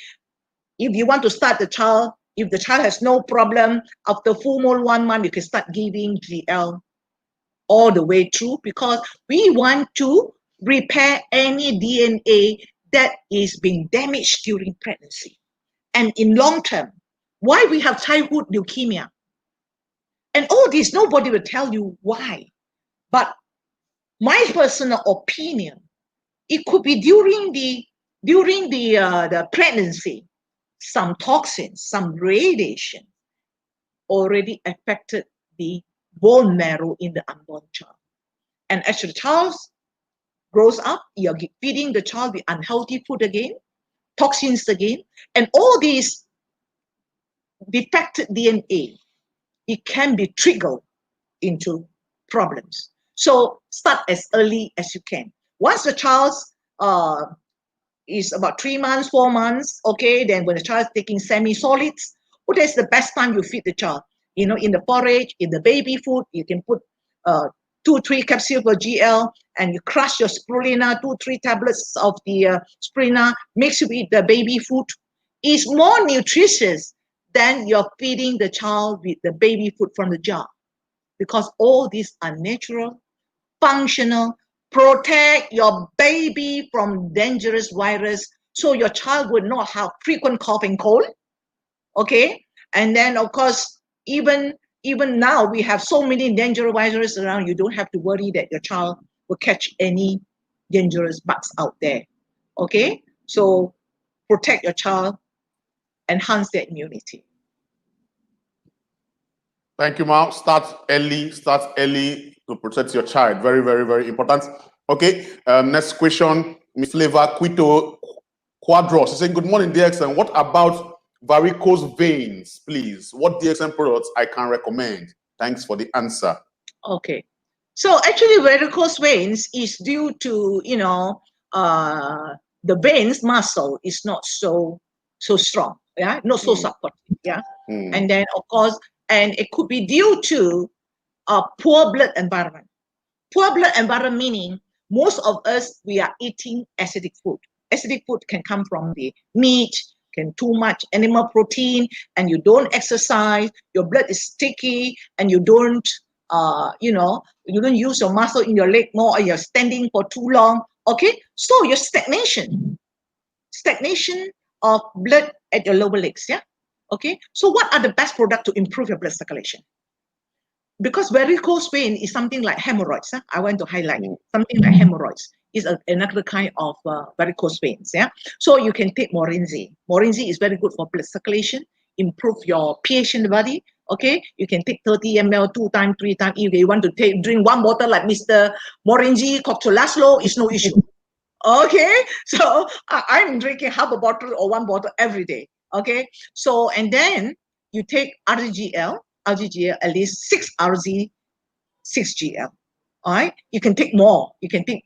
If you want to start the child, if the child has no problem, after full moon 1 month, you can start giving GL all the way through, because we want to repair any DNA that is being damaged during pregnancy. And in long term, why we have childhood leukemia? And all this, nobody will tell you why. But my personal opinion, it could be during the pregnancy, some toxins, some radiation already affected the bone marrow in the unborn child. And as the child grows up, you're feeding the child with unhealthy food again, toxins again, and all these defected DNA, it can be triggered into problems. So start as early as you can. Once the child is about 3 months, 4 months, okay, then when the child is taking semi-solids, oh, that's the best time you feed the child. You know, in the porridge, in the baby food, you can put 2-3 capsules per GL, and you crush your spirulina, 2-3 tablets of the spirulina, mix it with the baby food. It's more nutritious than you're feeding the child with the baby food from the jar. because all these are natural, functional, protect your baby from dangerous virus, so your child would not have frequent cough and cold. Okay, and then of course, even now we have so many dangerous viruses around. You don't have to worry that your child will catch any dangerous bugs out there. Okay, so protect your child, enhance their immunity. Thank you, Ma. Start early to protect your child. Very, very, very important. Okay, next question, Ms. Flavor Quito Quadros. She's saying, good morning, DXN. What about varicose veins, please? What DXN products I can recommend? Thanks for the answer. Okay, so actually varicose veins is due to, the veins muscle is not so strong, yeah, not so supportive, yeah. And then of course, and it could be due to a poor blood environment. Poor blood environment meaning most of us, we are eating acidic food. Acidic food can come from the meat, can too much animal protein, and you don't exercise, your blood is sticky, and you don't, you don't use your muscle in your leg more, or you're standing for too long. Okay, so your stagnation of blood at your lower legs. Yeah. Okay, so what are the best products to improve your blood circulation? Because varicose vein is something like hemorrhoids. I want to highlight something like hemorrhoids is another kind of varicose veins. Yeah, so you can take Morinzi. Morinzi is very good for blood circulation, improve your pH in the body. Okay, you can take 30 ml 2 times, 3 times. If you want to drink 1 bottle like Mr. Morinzi Cocktail Laszlo, it's no issue. Okay, so I'm drinking half a bottle or 1 bottle every day. Okay, so and then you take RGL at least 6 RZ, 6 GL. All right, you can take more. You can take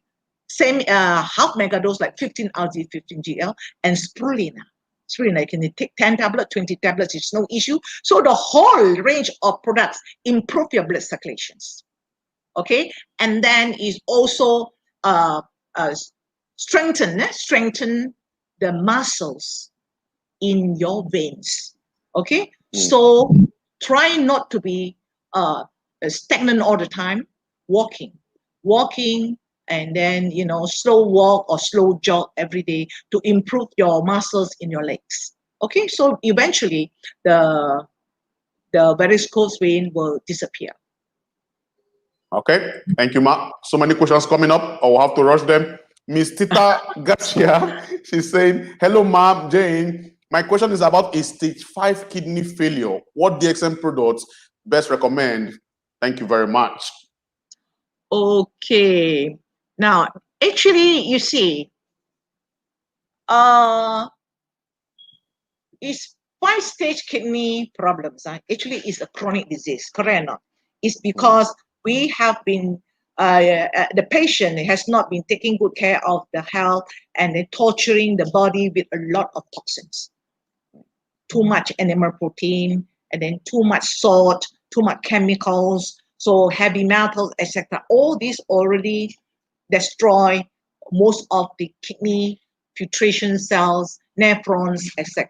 same half megadose like 15 RZ, 15 GL, and spirulina. Spirulina, you can take 10 tablets, 20 tablets. It's no issue. So the whole range of products improve your blood circulations. Okay, and then is also strengthen the muscles in your veins. Okay, so try not to be stagnant all the time. Walking, and then slow walk or slow jog every day to improve your muscles in your legs. Okay, so eventually the varicose vein will disappear. Okay, thank you, Ma. So many questions coming up. I will have to rush them. Miss Tita Garcia, she's saying, hello, Ma'am Jane. My question is about a stage 5 kidney failure. What DXN products best recommend? Thank you very much. Okay. Now, actually, you see, it's 5-stage kidney problems. Actually, it's a chronic disease, correct or not? It's because we have been, the patient has not been taking good care of the health and they're torturing the body with a lot of toxins. Too much animal protein, and then too much salt, too much chemicals, so heavy metals, etc. All these already destroy most of the kidney filtration cells, nephrons, etc.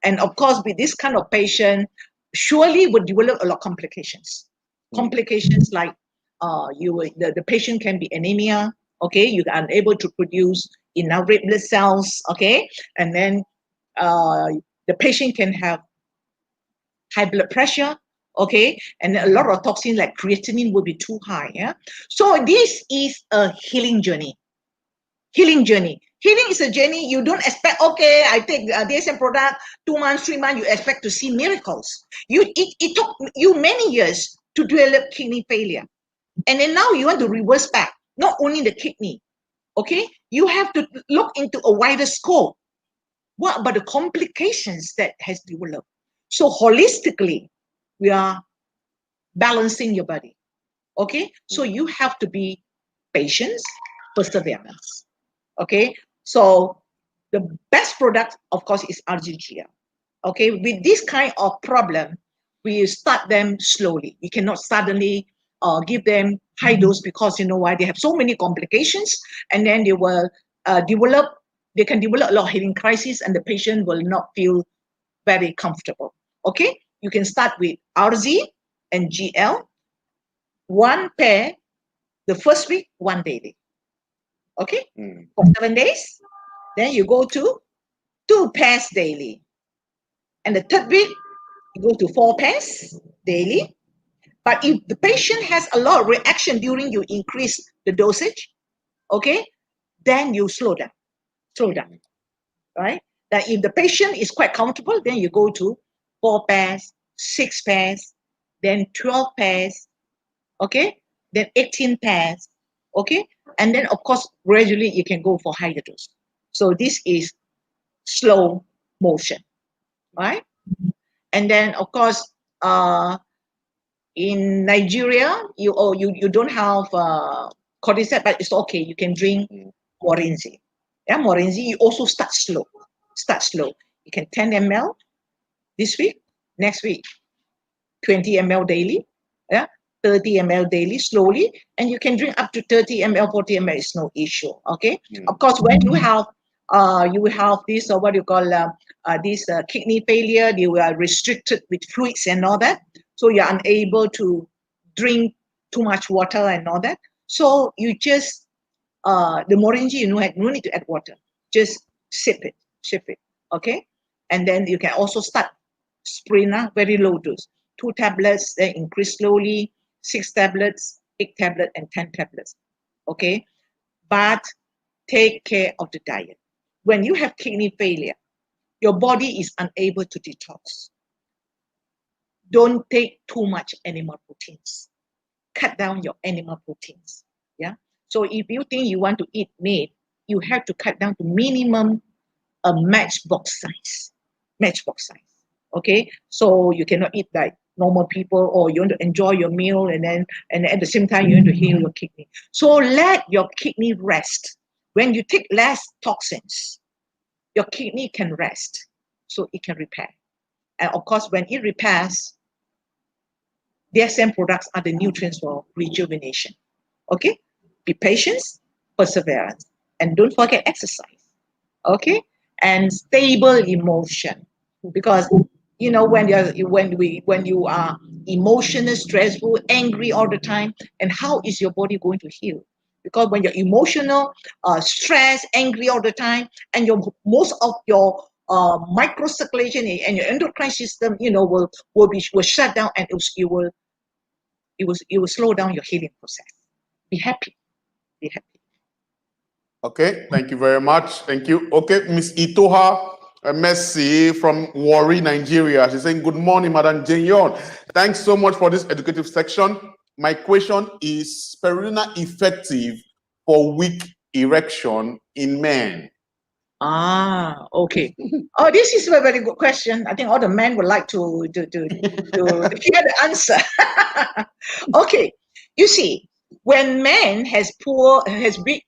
And of course, with this kind of patient, surely would develop a lot of complications. Complications like the patient can be anemia. Okay, you are unable to produce enough red blood cells. Okay, and then the patient can have high blood pressure, okay, and a lot of toxins like creatinine will be too high. Yeah, so this is a healing journey. Healing is a journey. You don't expect, okay, I take DSM product 2 months, 3 months, you expect to see miracles. It took you many years to develop kidney failure, and then now you want to reverse back. Not only the kidney, okay, you have to look into a wider scope. What about the complications that has developed? So holistically, we are balancing your body. Okay, so you have to be patient, perseverance. Okay, so the best product, of course, is RGGL. Okay, with this kind of problem, we start them slowly. We cannot suddenly give them high dose, because you know why? They have so many complications, and then they will they can develop a lot of healing crisis, and the patient will not feel very comfortable. Okay, you can start with RZ and GL. 1 pair the first week, 1 daily. Okay? For 7 days. Then you go to 2 pairs daily. And the third week, you go to 4 pairs daily. But if the patient has a lot of reaction during you increase the dosage, okay, then you slow down, right? That if the patient is quite comfortable, then you go to 4 pairs, 6 pairs, then 12 pairs, okay, then 18 pairs, okay, and then of course gradually you can go for higher dose. So this is slow motion, right? And then of course, in Nigeria, you don't have cordyceps, but it's okay. You can drink Morinzi. Yeah, Morinzi. You also start slow. You can 10 ml this week, next week 20 ml daily. Yeah, 30 ml daily slowly, and you can drink up to 30 ml, 40 ml. It's no issue. Okay. Of course, when you have this what you call this kidney failure, you are restricted with fluids and all that, so you're unable to drink too much water and all that. So you just the Morinji, you know, no need to add water, just sip it, okay. And then you can also start Sprina, very low dose, 2 tablets, then increase slowly, 6 tablets, 8 tablets, and 10 tablets, okay. But take care of the diet. When you have kidney failure, your body is unable to detox. Don't take too much animal proteins. Cut down your animal proteins. Yeah. So if you think you want to eat meat, you have to cut down to minimum a matchbox size. Okay. So you cannot eat like normal people, or you want to enjoy your meal and at the same time you want to heal your kidney. So let your kidney rest. When you take less toxins, your kidney can rest, so it can repair. And of course, when it repairs, DSM products are the nutrients for rejuvenation. Okay? Be patient, perseverance, and don't forget exercise. Okay? And stable emotion. Because you know, when you are emotional, stressful, angry all the time, and how is your body going to heal? Because when you're emotional, stressed, angry all the time, and most of your microcirculation and your endocrine system, you know, will shut down, and it will slow down your healing process. Be happy. Okay, thank you very much. Thank you. Okay, Miss Itoha Messi from Warri, Nigeria. She's saying, good morning, Madam Jane Yon. Thanks so much for this educative section. My question is spirulina effective for weak erection in men? Okay. Oh, this is a very good question. I think all the men would like to hear the answer. Okay. You see, when man has weak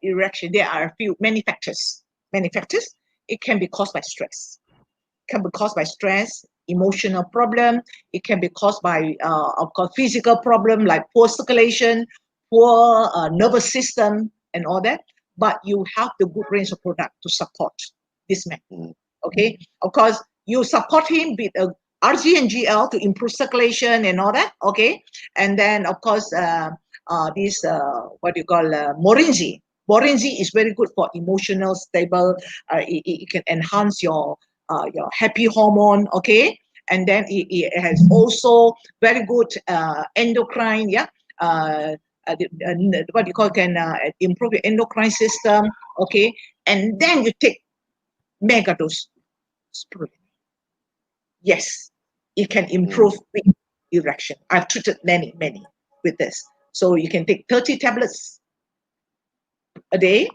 erection, there are many factors. It can be caused by stress. Emotional problem. It can be caused by, of course, physical problem like poor circulation, poor nervous system, and all that. But you have the good range of product to support this man. Okay, of course, you support him with RG and GL to improve circulation and all that. Okay, and then of course this what you call Morinzi. Morinzi is very good for emotional stable. It can enhance your happy hormone. Okay, and then it has also very good endocrine. Yeah. What you call can improve your endocrine system, okay, and then you take megadose spirulina. Yes, it can improve erection. I've treated many with this. So you can take 30 tablets a day,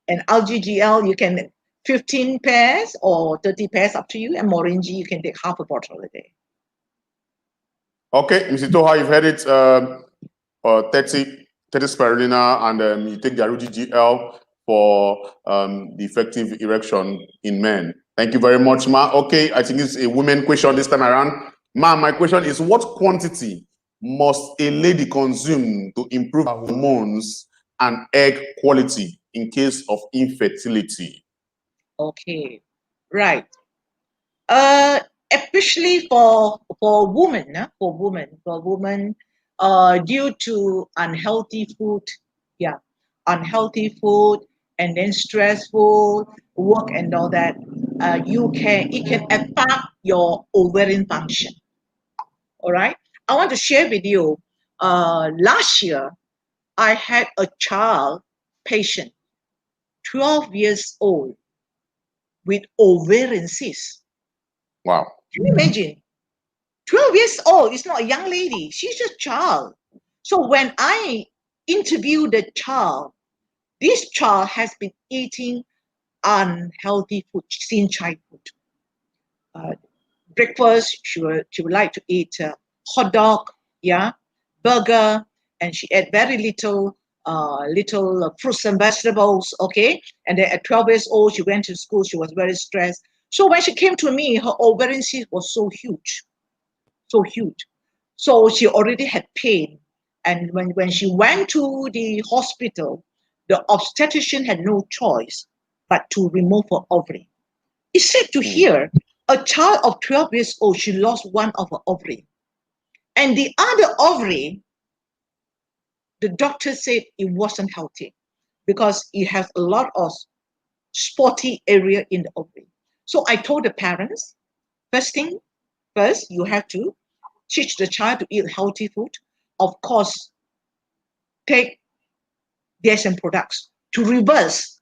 and AlgaGL you can 15 pairs or 30 pairs, up to you, and Morinji you can take half a bottle a day. Okay, Ms. Itoha, you've heard it. 30 spirulina, and you take the RG-GL for the effective erection in men. Thank you very much, Ma. Okay, I think it's a women question this time around. Ma, my question is, what quantity must a lady consume to improve her hormones and egg quality in case of infertility? Okay, right. Especially for women, due to unhealthy food, yeah, unhealthy food, and then stressful work and all that, it can affect your ovarian function. All right. I want to share with you. Last year, I had a child patient, 12 years old, with ovarian cyst. Wow. Can you imagine? 12 years old is not a young lady. She's a child. So when I interviewed the child, this child has been eating unhealthy food since childhood. Breakfast, she would like to eat hot dog, yeah, burger, and she ate very little fruits and vegetables, okay? And then at 12 years old, she went to school. She was very stressed. So when she came to me, her ovarian cyst was so huge, so huge. So she already had pain. And when she went to the hospital, the obstetrician had no choice but to remove her ovary. It's sad to hear a child of 12 years old, she lost one of her ovary. And the other ovary, the doctor said it wasn't healthy because it has a lot of spotty area in the ovary. So I told the parents, first, you have to teach the child to eat healthy food. Of course, take DSM products to reverse,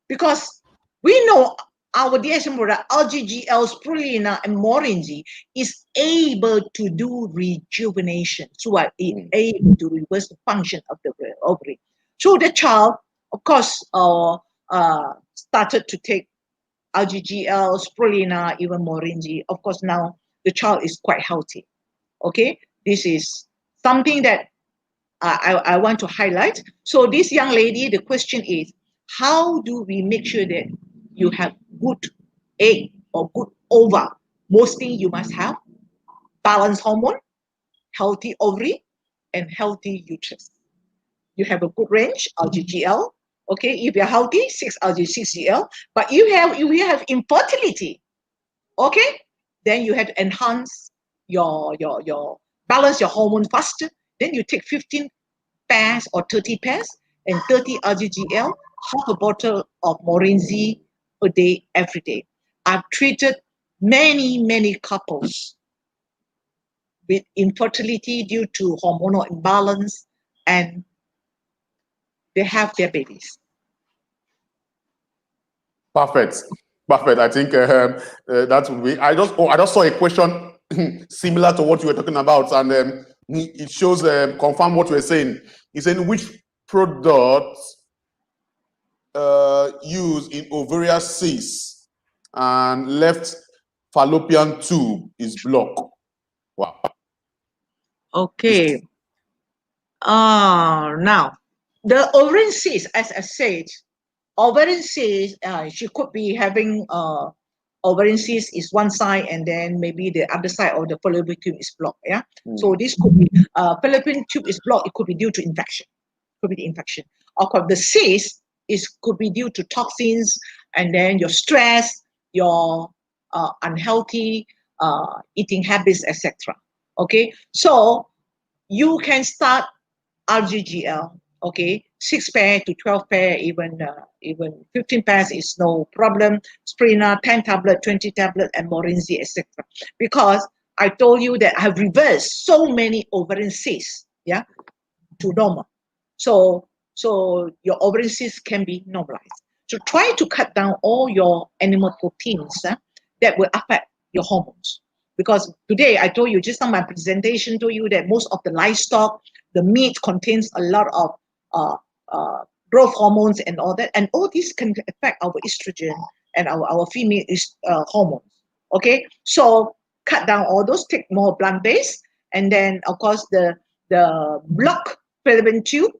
because we know our DSM product, LGGL, spirulina, and Morinji, is able to do rejuvenation. So it's able to reverse the function of the ovary. So the child, of course, started to take LGGL, spirulina, even Morinji. Of course, now the child is quite healthy. Okay, this is something that I want to highlight. So this young lady, the question is, how do we make sure that you have good egg or good ova? Mostly you must have balanced hormone, healthy ovary, and healthy uterus. You have a good range, LGGL. Okay, if you're healthy, 6-LG6GL. But you have infertility. Okay, then you have to enhance your balance your hormone faster. Then you take 15 pairs or 30 pairs and 30 LGGL, half a bottle of Morinzi a day, every day. I've treated many couples with infertility due to hormonal imbalance, and they have their babies. Perfect. I think that would be. I just saw a question similar to what you were talking about, and it shows confirm what you were saying. He's saying which products used in ovarian cyst and left fallopian tube is blocked. Wow. Okay. Now, the ovarian cyst, as I said, ovarian cyst, she could be having ovarian cyst is one side, and then maybe the other side of the fallopian tube is blocked. Yeah. So this could be fallopian tube is blocked. It could be due to infection. Could be the infection. Or the cyst could be due to toxins, and then your stress, your unhealthy eating habits, etc. Okay. So you can start LGGL. Okay, 6 pair to 12 pair, even 15 pairs is no problem. Spirulina, 10 tablet, 20 tablet, and Morinzi, etc. Because I told you that I have reversed so many ovarian cysts, yeah, to normal. So your ovarian cysts can be normalized. So try to cut down all your animal proteins that will affect your hormones. Because today I told you, just on my presentation, told you that most of the livestock, the meat contains a lot of growth hormones and all that, and all these can affect our estrogen and our female hormones. Okay, so cut down all those, take more plant-based, and then of course the block fallopian tube.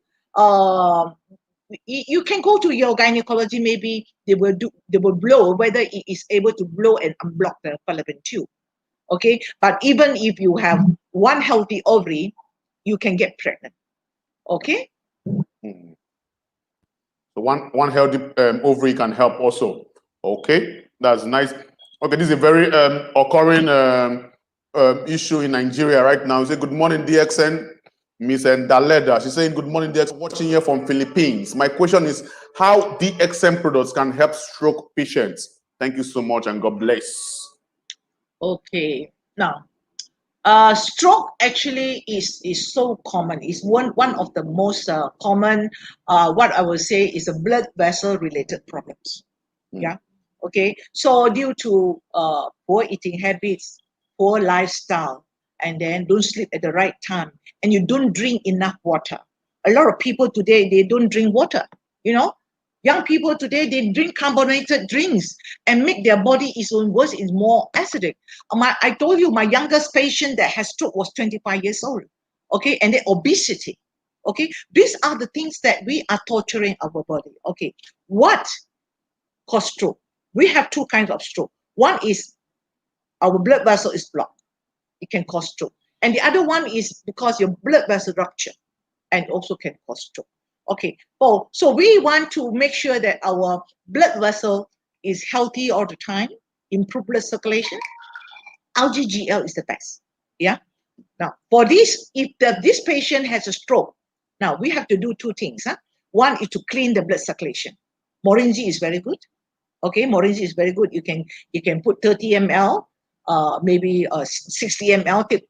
You can go to your gynecology. Maybe they will blow whether it is able to blow and unblock the fallopian tube. Okay, but even if you have one healthy ovary, you can get pregnant. Okay. So one healthy ovary can help also. Okay, that's nice. Okay, this is a very occurring issue in Nigeria right now. Say good morning, DXN. Miss Ndaleda, she's saying, good morning, dear. Watching here from Philippines. My question is how DXM products can help stroke patients. Thank you so much and God bless. Okay. Now, stroke actually is so common. It's one of the most common, what I would say is a blood vessel related problems. Yeah. Okay. So due to poor eating habits, poor lifestyle, and then don't sleep at the right time, and you don't drink enough water. A lot of people today, they don't drink water. You know, young people today, they drink carbonated drinks and make their body is worse, is more acidic. I told you my youngest patient that has stroke was 25 years old. Okay, and then obesity. Okay, these are the things that we are torturing our body. Okay, what cause stroke? We have two kinds of stroke. One is our blood vessel is blocked. It can cause stroke. And the other one is because your blood vessel rupture and also can cause stroke. Okay, so we want to make sure that our blood vessel is healthy all the time, improve blood circulation. LGGL is the best. Yeah. Now, for this, if this patient has a stroke, now we have to do two things. Huh? One is to clean the blood circulation. Morinji is very good. Okay, Morinji is very good. You can put 30 ml, maybe 60 ml.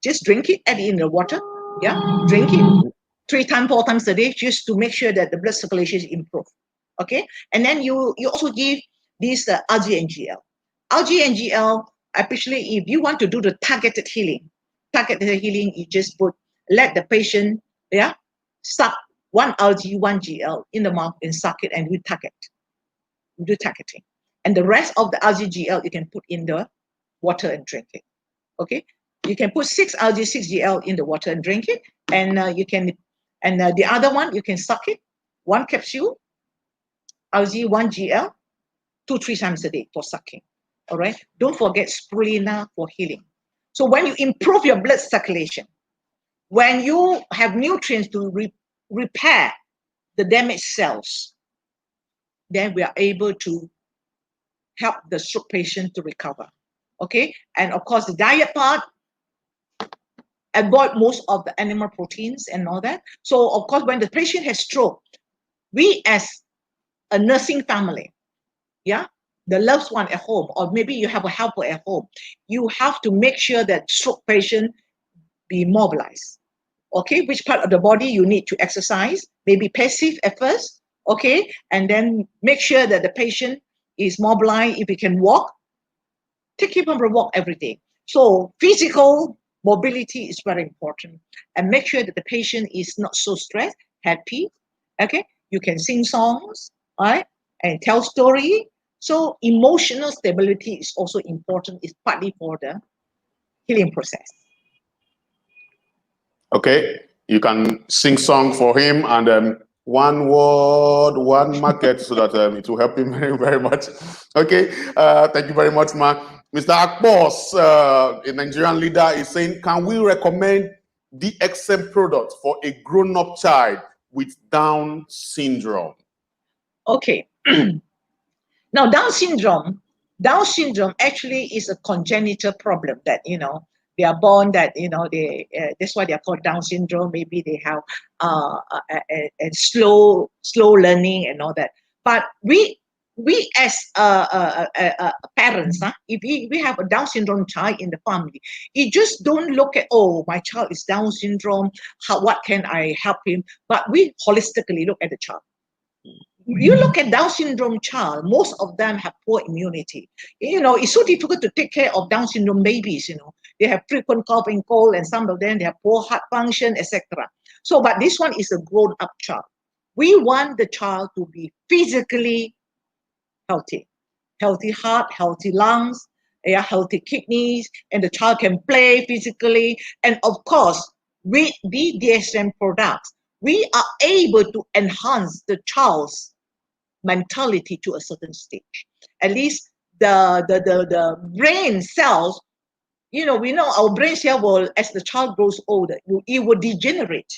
Just drink it, add it in the water. Yeah, drink it 3 times, 4 times a day, just to make sure that the blood circulation is improved. Okay, and then you also give this LGNGL. LGNGL, especially if you want to do the targeted healing, you just let the patient, yeah, suck 1 LG, 1 GL in the mouth and suck it, and we target. We do targeting. And the rest of the LGGL, you can put in the water and drink it. Okay, you can put 6 LG, 6 GL in the water and drink it, and the other one you can suck it, 1 capsule, LG, 1 GL, 2-3 times a day for sucking. All right. Don't forget spirulina for healing. So when you improve your blood circulation, when you have nutrients to repair the damaged cells, then we are able to help the stroke patient to recover. Okay, and of course the diet part, avoid most of the animal proteins and all that. So of course when the patient has stroke, we as a nursing family, yeah, the loved one at home, or maybe you have a helper at home, you have to make sure that stroke patient be mobilized. Okay, which part of the body you need to exercise, maybe passive at first, okay, and then make sure that the patient is mobilized. If he can walk, take him for a walk every day. So physical mobility is very important, and make sure that the patient is not so stressed, happy. Okay, you can sing songs, right, and tell story. So emotional stability is also important. It's partly for the healing process. Okay, you can sing song for him and one word, one market, so that it will help him very, very much. Okay, thank you very much, Ma. Mr. Akbos, a Nigerian leader, is saying, can we recommend DXM products for a grown-up child with Down syndrome? Okay. Now, Down syndrome actually is a congenital problem that, they are born that, that's why they are called Down syndrome. Maybe they have a slow learning and all that. But we as parents, if we have a Down syndrome child in the family, you just don't look at, oh, my child is Down syndrome, what can I help him? But we holistically look at the child. You look at Down syndrome child, most of them have poor immunity. It's so difficult to take care of Down syndrome babies. They have frequent cough and cold, and some of them, they have poor heart function, etc. So, but this one is a grown-up child. We want the child to be physically healthy heart, healthy lungs, healthy kidneys, and the child can play physically. And of course, with the DSM products, we are able to enhance the child's mentality to a certain stage. At least the brain cells, we know our brain cell will, as the child grows older, it will degenerate.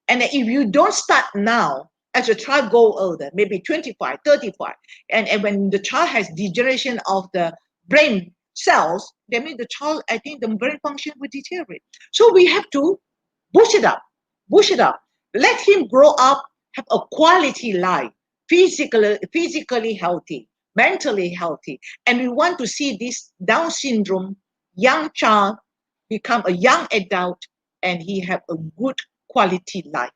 And if you don't start now, as the child go older, maybe 25, 35, and when the child has degeneration of the brain cells, that means the child, I think the brain function will deteriorate. So we have to boost it up. Push it up. Let him grow up, have a quality life, physically healthy, mentally healthy. And we want to see this Down syndrome young child become a young adult and he have a good quality life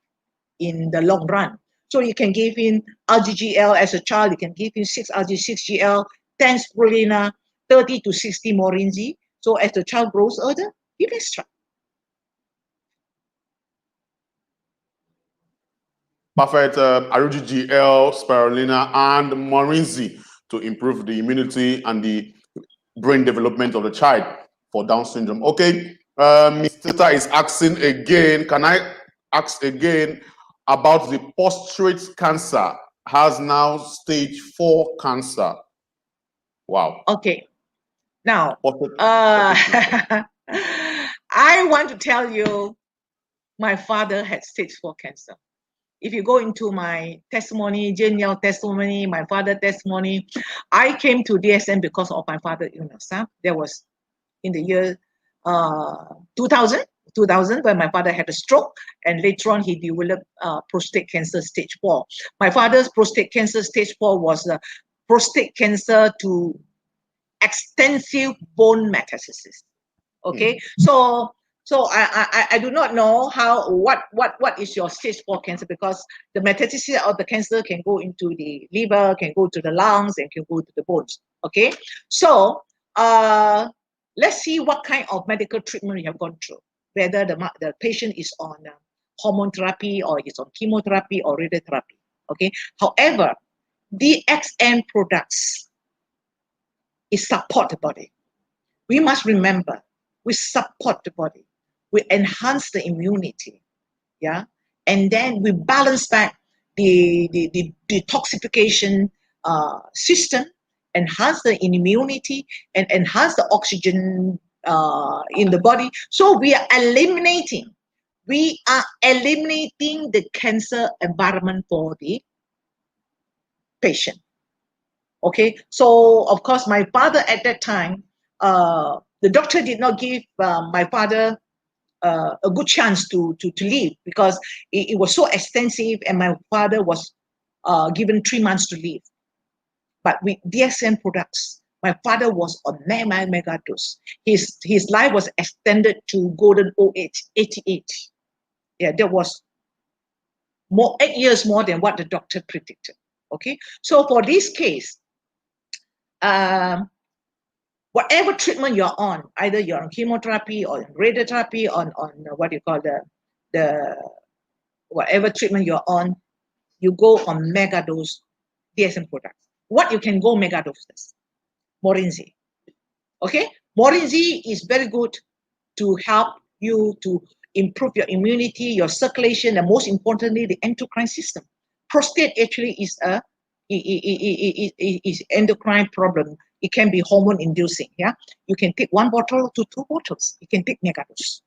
in the long run. So you can give him RGGL as a child, you can give him 6-RG6GL, 10 spirulina, 30 to 60 Morinzi. So as the child grows older, give extra. Perfect. RGGL, spirulina, and Morinzi to improve the immunity and the brain development of the child for Down syndrome. Okay, Ms. Teta is asking again. Can I ask again about the prostate cancer? Has now stage 4 cancer. Wow. Okay. Now, I want to tell you, my father had stage 4 cancer. If you go into my testimony, Jane Yao testimony, my father testimony, I came to DSM because of my father's illness. That was in the year 2000, when my father had a stroke, and later on he developed prostate cancer stage 4. My father's prostate cancer stage 4 was prostate cancer to extensive bone metastasis. Okay, so I do not know what is your stage 4 cancer, because the metastasis of the cancer can go into the liver, can go to the lungs, and can go to the bones. Okay, so let's see what kind of medical treatment you have gone through, whether the patient is on hormone therapy or is on chemotherapy or radiotherapy. Okay, however, DXN products is support the body. We must remember, we support the body, we enhance the immunity, yeah, and then we balance back the detoxification system, enhance the immunity, and enhance the oxygen in the body. So we are eliminating the cancer environment for the patient. Okay, so of course my father at that time, the doctor did not give my father a good chance to live, because it was so extensive, and my father was given 3 months to live. But with DSM products, my father was on mega dose. His life was extended to golden old age, 88. Yeah, that was 8 years more than what the doctor predicted. Okay, so for this case, whatever treatment you're on, either you're on chemotherapy or radiotherapy, on what you call the whatever treatment you're on, you go on mega dose DSM products. What you can go mega doses? Morinzi. Okay, Morinzi is very good to help you to improve your immunity, your circulation, and most importantly, the endocrine system. Prostate actually is a is endocrine problem. It can be hormone inducing. Yeah, you can take 1 bottle to 2 bottles. You can take mega dose,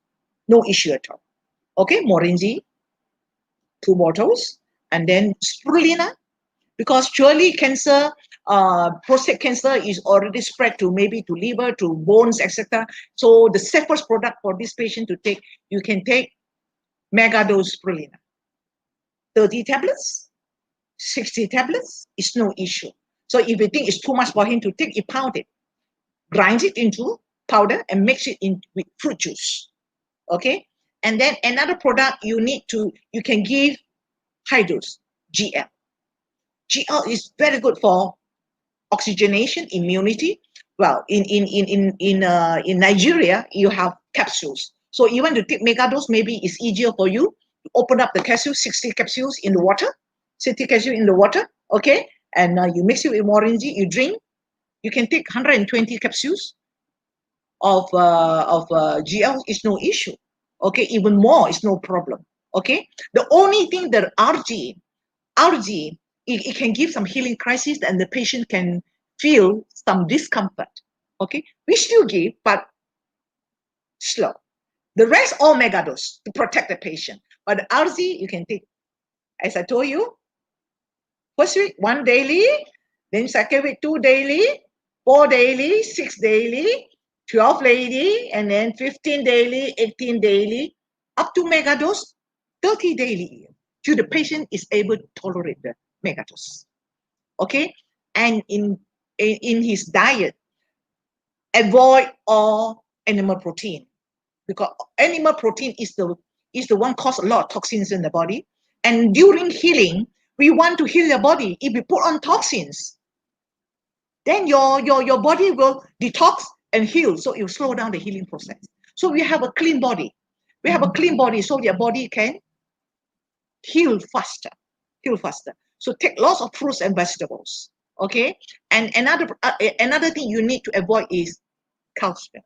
no issue at all. Okay, Morinzi, 2 bottles, and then spirulina, because surely cancer, prostate cancer is already spread to maybe to liver, to bones, etc. So the safest product for this patient to take, you can take mega dose spirulina, 30 tablets, 60 tablets is no issue. So if you think it's too much for him to take, you pound it, grind it into powder, and mix it in with fruit juice. Okay, and then another product you can give high dose GL. GL is very good for oxygenation, immunity. Well, in Nigeria, you have capsules. So you want to take mega dose, maybe it's easier for you to open up the capsule, 60 capsules in the water, 60 capsules in the water, okay? And you mix it with Morinzi, you drink. You can take 120 capsules of GL, is no issue. Okay, even more is no problem. Okay, the only thing that RG, it can give some healing crisis, and the patient can feel some discomfort. Okay, we still give, but slow. The rest all mega dose to protect the patient. But the RZ you can take, as I told you, first week 1 daily, then second week 2 daily, 4 daily, 6 daily, 12 daily, and then 15 daily, 18 daily, up to mega dose 30 daily till the patient is able to tolerate the megadose. Okay, and in his diet, avoid all animal protein, because animal protein is the one cause a lot of toxins in the body. And during healing, we want to heal the body. If we put on toxins, then your body will detox and heal, so it will slow down the healing process. So we have a clean body. We have a clean body, so your body can heal faster. So take lots of fruits and vegetables. Okay, and another thing you need to avoid is calcium,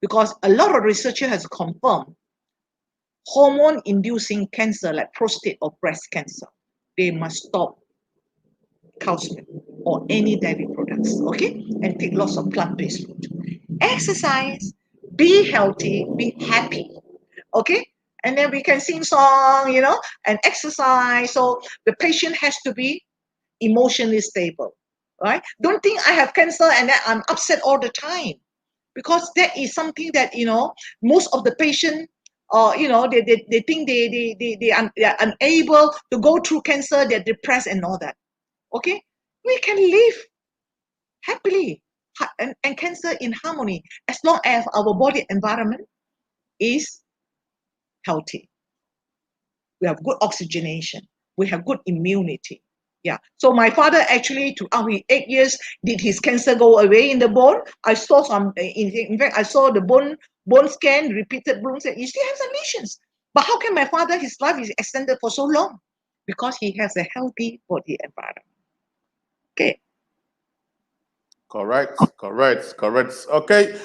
because a lot of researchers has confirmed hormone-inducing cancer like prostate or breast cancer, they must stop calcium or any dairy products. Okay, and take lots of plant-based food. Exercise, be healthy, be happy. Okay, and then we can sing song, and exercise. So the patient has to be emotionally stable, right? Don't think I have cancer and that I'm upset all the time, because that is something that most of the patient, they think they are unable to go through cancer. They're depressed and all that. Okay, we can live happily and cancer in harmony as long as our body environment is healthy. We have good oxygenation. We have good immunity. Yeah. So my father actually, throughout his 8 years, did his cancer go away in the bone? I saw some. In fact, I saw the bone scan, repeated bone scan. He still has some lesions. But how can my father, his life is extended for so long? Because he has a healthy body environment. Okay. Correct. Okay.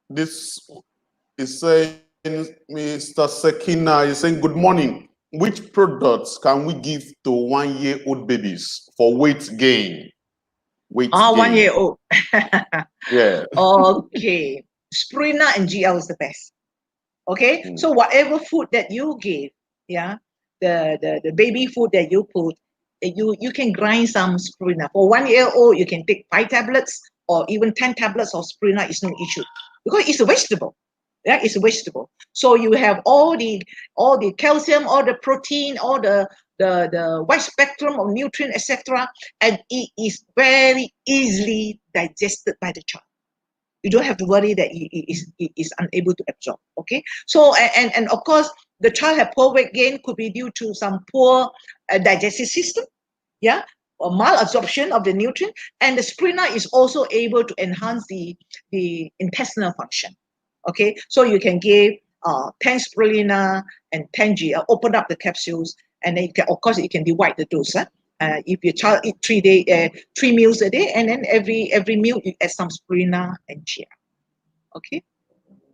This is saying, Mr. Sekina is saying, good morning. Which products can we give to 1-year-old babies for weight gain? 1 year old. Yeah. Okay. Spirina and GL is the best. Okay. So whatever food that you give, yeah, the baby food that you put, you can grind some spirina. For 1 year old, you can take 5 tablets or even 10 tablets of spirina. Is no issue, because it's a vegetable. Yeah, it's a vegetable. So you have all the calcium, all the protein, all the wide spectrum of nutrient, etc. And it is very easily digested by the child. You don't have to worry that he is unable to absorb. Okay, so and of course the child have poor weight gain could be due to some poor digestive system, yeah, or malabsorption of the nutrient. And the spirina is also able to enhance the intestinal function. Okay, so you can give 10 spirulina and 10 GL, open up the capsules, and then you can, of course, you can divide the dose. If your child eat 3 meals a day, and then every meal you add some spirulina and GL. Okay.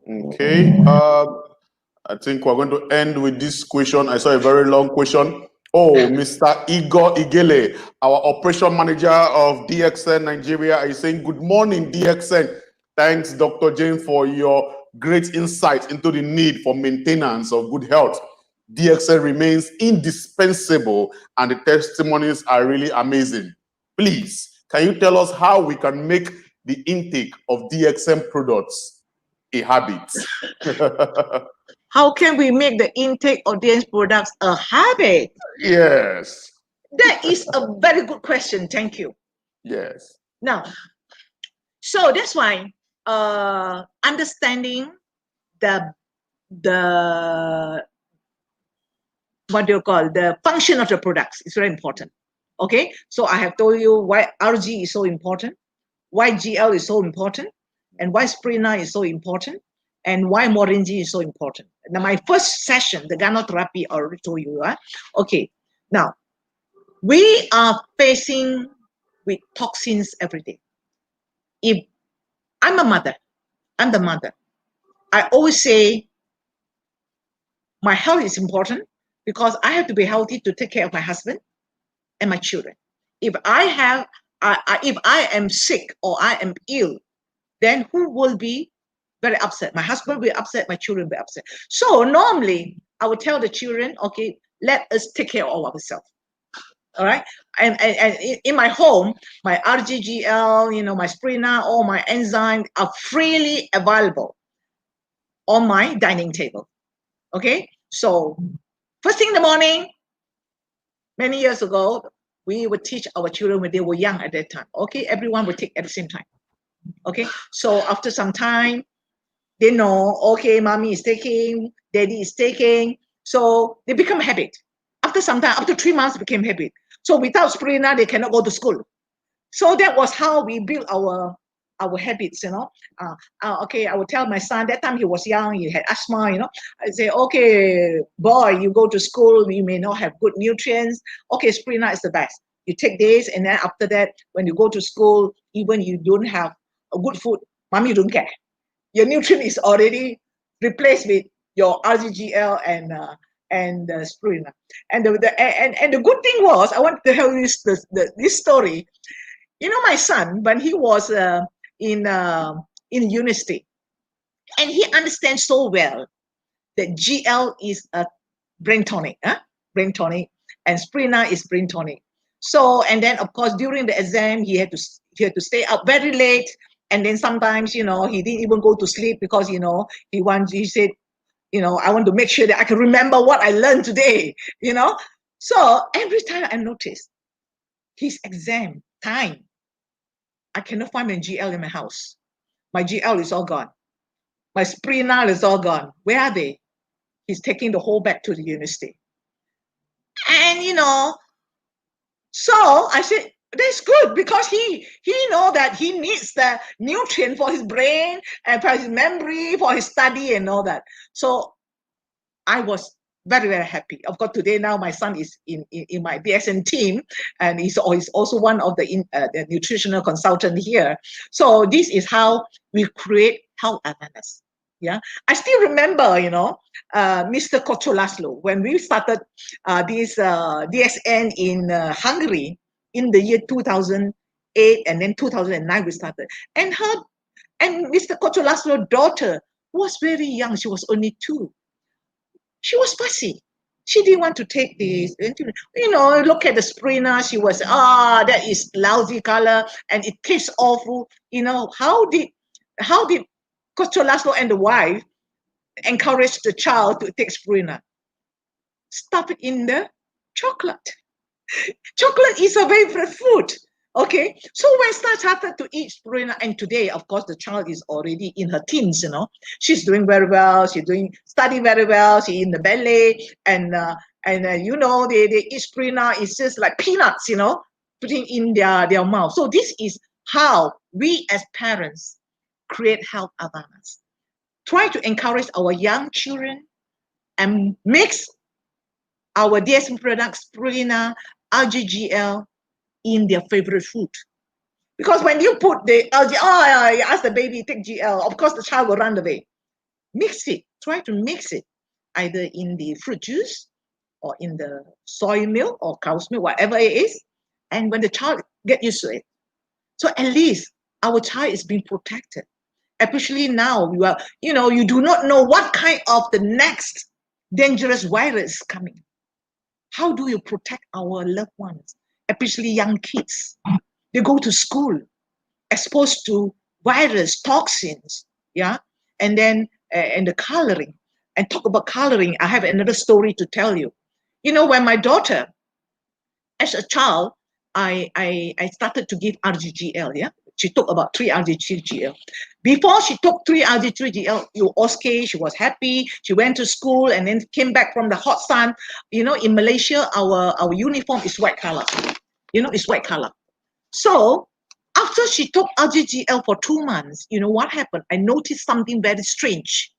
Okay. I think we're going to end with this question. I saw a very long question. Oh, Mr. Igor Igele, our operation manager of DXN Nigeria, is saying, good morning, DXN. Thanks, Dr. Jane, for your great insight into the need for maintenance of good health. DXN remains indispensable, and the testimonies are really amazing. Please, can you tell us how we can make the intake of DXN products a habit? How can we make the intake of these products a habit? Yes. That is a very good question. Thank you. Yes. Now, so that's why understanding the what do you call the function of the products is very important. Okay, so I have told you why RG is so important, why GL is so important, and why Spirina is so important, and why Morinji is so important. Now, my first session, the gynotherapy, I already told you. Okay, now we are facing with toxins every day. If I'm the mother, I always say my health is important, because I have to be healthy to take care of my husband and my children. If I am sick or I am ill, then who will be very upset? My husband will be upset, my children will be upset. So normally I would tell the children, okay, let us take care of ourselves. All right. And in my home, my RGGL, my Spirina, all my enzymes are freely available on my dining table. Okay, so first thing in the morning, many years ago, we would teach our children when they were young at that time. Okay, everyone would take at the same time. Okay, so after some time, they know, okay, mommy is taking, daddy is taking. So they become a habit. After some time, after 3 months, it became habit. So without Spirina, they cannot go to school. So that was how we built our habits, okay, I would tell my son, that time he was young, he had asthma, I say, okay, boy, you go to school, you may not have good nutrients. Okay, Spirina is the best. You take this, and then after that, when you go to school, even you don't have a good food, mommy don't care. Your nutrient is already replaced with your RGGL and Spirina. And the good thing was, I want to tell you this story. My son, when he was in university, and he understands so well that GL is a brain tonic, brain tonic, and Spirina is brain tonic. So, and then of course during the exam he had to stay up very late, and then sometimes he didn't even go to sleep because he said, I want to make sure that I can remember what I learned today. So every time I notice his exam time, I cannot find my GL in my house. My GL is all gone. My Spirina is all gone. Where are they? He's taking the whole back to the university. And so I said, that's good, because he know that he needs the nutrient for his brain and for his memory, for his study and all that. So I was very, very happy. Of course, today now my son is in my BSN team, and he's also one of the nutritional consultant here. So this is how we create health awareness. Yeah, I still remember, Mr. Kocholaslo, when we started this DSN in Hungary in the year 2008, and then 2009 we started. And Mr. Kocholaslo's daughter was very young. She was only 2. She was fussy. She didn't want to take this. Look at the Spirina. She was, that is lousy color and it tastes awful. How did Kocholaslo and the wife encourage the child to take Spirina? Stuff it in the chocolate. Chocolate is a favorite food. Okay, so when I started to eat Spirina, and today, of course, the child is already in her teens. She's doing very well. She's study very well. She's in the ballet, and they eat Spirina. It's just like peanuts, putting in their mouth. So this is how we as parents create health awareness. Try to encourage our young children and mix our DSM products, Spirina, RGGL, in their favorite food. Because when you put the LG, you ask the baby take GL, of course the child will run away. Mix it. Try to mix it either in the fruit juice or in the soy milk or cow's milk, whatever it is. And when the child get used to it, so at least our child is being protected. Especially now, you do not know what kind of the next dangerous virus is coming. How do you protect our loved ones, especially young kids? They go to school exposed to virus, toxins, yeah, and then and the coloring. And talk about coloring, I have another story to tell you. When my daughter, as a child, I started to give RGGL, yeah. She took about 3 RGGL. Before she took 3 RGGL, it was okay. She was happy. She went to school and then came back from the hot sun. In Malaysia, our uniform is white color. It's white color. So after she took RGGL for 2 months, what happened? I noticed something very strange.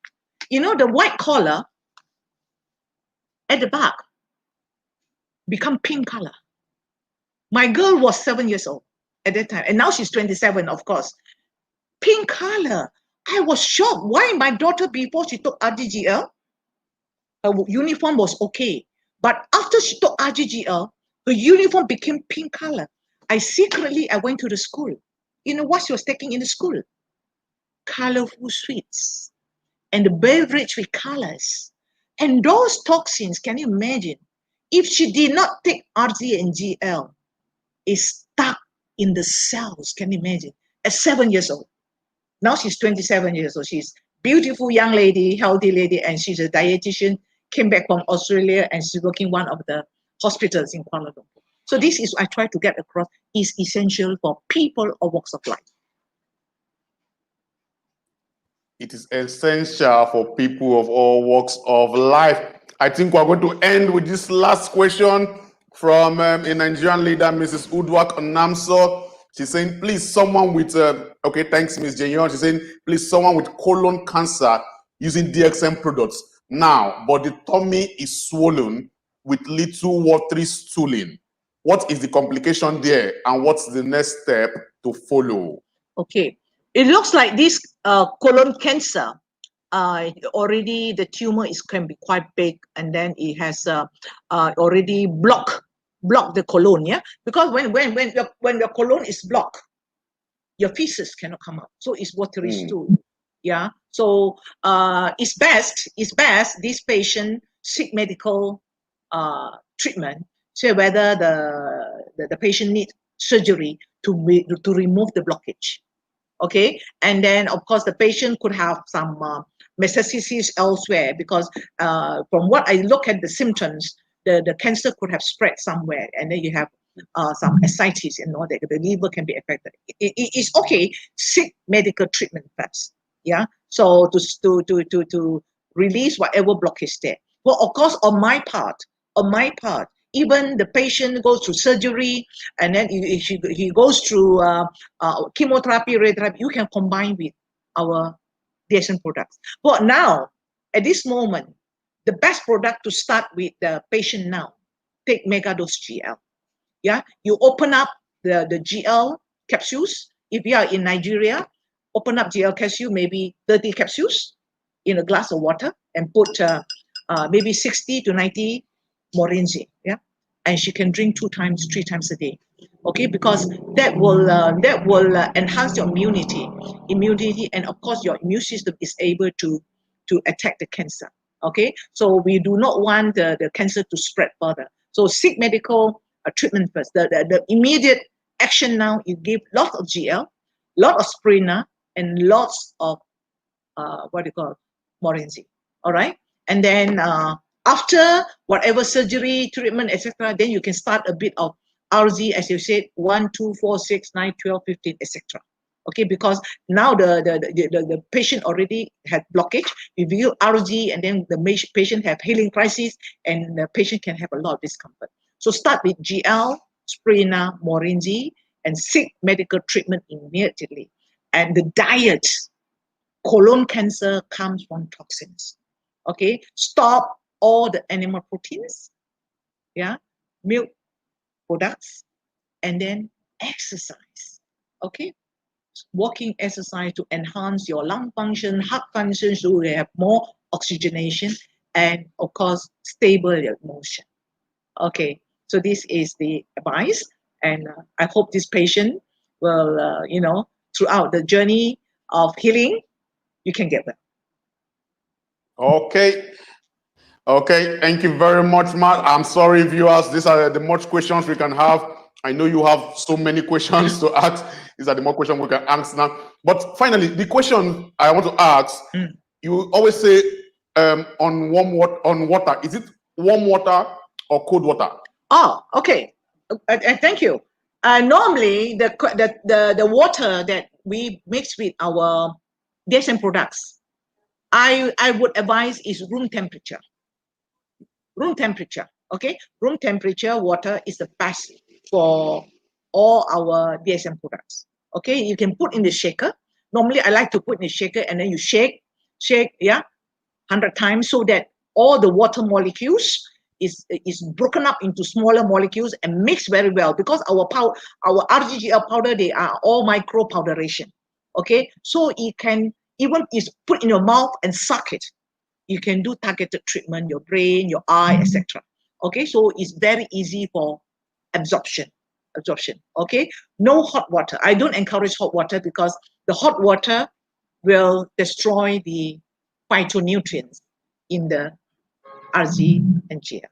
The white collar at the back become pink color. My girl was 7 years old at that time, and now she's 27, of course. Pink color. I was shocked. Why my daughter, before she took RGGL, her uniform was okay. But after she took RGGL, her uniform became pink color. I went to the school. What she was taking in the school? Colorful sweets and the beverage with colors. And those toxins, can you imagine? If she did not take RG and GL, it's stuck in the cells. Can you imagine? At 7 years old. Now she's 27 years old. She's beautiful young lady, healthy lady, and she's a dietitian, came back from Australia, and she's working one of the hospitals in Kuala Lumpur. So this is I try to get across is essential for people of walks of life. It is essential for people of all walks of life. I think we're going to end with this last question from a Nigerian leader, Mrs. Udwak Onamso. She's saying, please, someone with, okay, thanks, Ms. Jenyon. She's saying, please, someone with colon cancer using DXM products now, but the tummy is swollen with little watery stooling. What is the complication there, and what's the next step to follow? Okay, it looks like this colon cancer. Already the tumor can be quite big, and then it has already blocked the colon. Yeah, because when your colon is blocked, your feces cannot come out, so it's watery stool. Yeah, so it's best this patient seek medical treatment. So whether the patient needs surgery to remove the blockage. Okay, and then of course the patient could have some metastasis elsewhere, because from what I look at the symptoms, the cancer could have spread somewhere, and then you have some ascites and all that. The liver can be affected. It's okay. Seek medical treatment first. Yeah. So to release whatever blockage there. Well, of course, on my part, even the patient goes through surgery, and then he goes through chemotherapy, radiotherapy. You can combine with our DSM products. But now, at this moment, the best product to start with the patient now, take Megadose GL. Yeah, you open up the GL capsules. If you are in Nigeria, open up GL capsule, maybe 30 capsules in a glass of water, and put maybe 60 to 90 Morinzi. Yeah, and she can drink 2 times, 3 times a day. Okay, because that will enhance your immunity, and of course your immune system is able to attack the cancer. Okay, so we do not want the cancer to spread further. So seek medical treatment first. The immediate action now, you give lots of GL, lot of Spirina, and lots of Morinzi. All right, and then after whatever surgery, treatment, etc., then you can start a bit of RZ, as you said, 1, 2, 4, 6, 9, 12, 15, etc. Okay, because now the patient already had blockage. You give RZ, and then the patient have healing crisis, and the patient can have a lot of discomfort. So start with GL, Spirina, Morinzi, and seek medical treatment immediately. And the diet, colon cancer comes from toxins. Okay, stop all the animal proteins, yeah, milk products, and then exercise. Okay, walking exercise to enhance your lung function, heart function, so you have more oxygenation, and of course stable your motion. Okay, so this is the advice, and I hope this patient will, throughout the journey of healing, you can get well. Okay, thank you very much, Matt. I'm sorry, viewers, these are the much questions we can have. I know you have so many questions to ask. These are the more questions we can ask now. But finally, the question I want to ask, you always say on water, is it warm water or cold water? Oh, okay. Thank you. Normally, the water that we mix with our DSM products, I would advise is room temperature. Room temperature, okay? Room temperature water is the best for all our DSM products. Okay, you can put in the shaker. Normally, I like to put in the shaker, and then you shake, yeah, 100 times, so that all the water molecules is broken up into smaller molecules and mixed very well, because our RGGL powder, they are all micro powderation. Okay, so it can even is put in your mouth and suck it. You can do targeted treatment, your brain, your eye, etc. Okay, so it's very easy for absorption. Okay, no hot water. I don't encourage hot water, because the hot water will destroy the phytonutrients in the RZ and GL.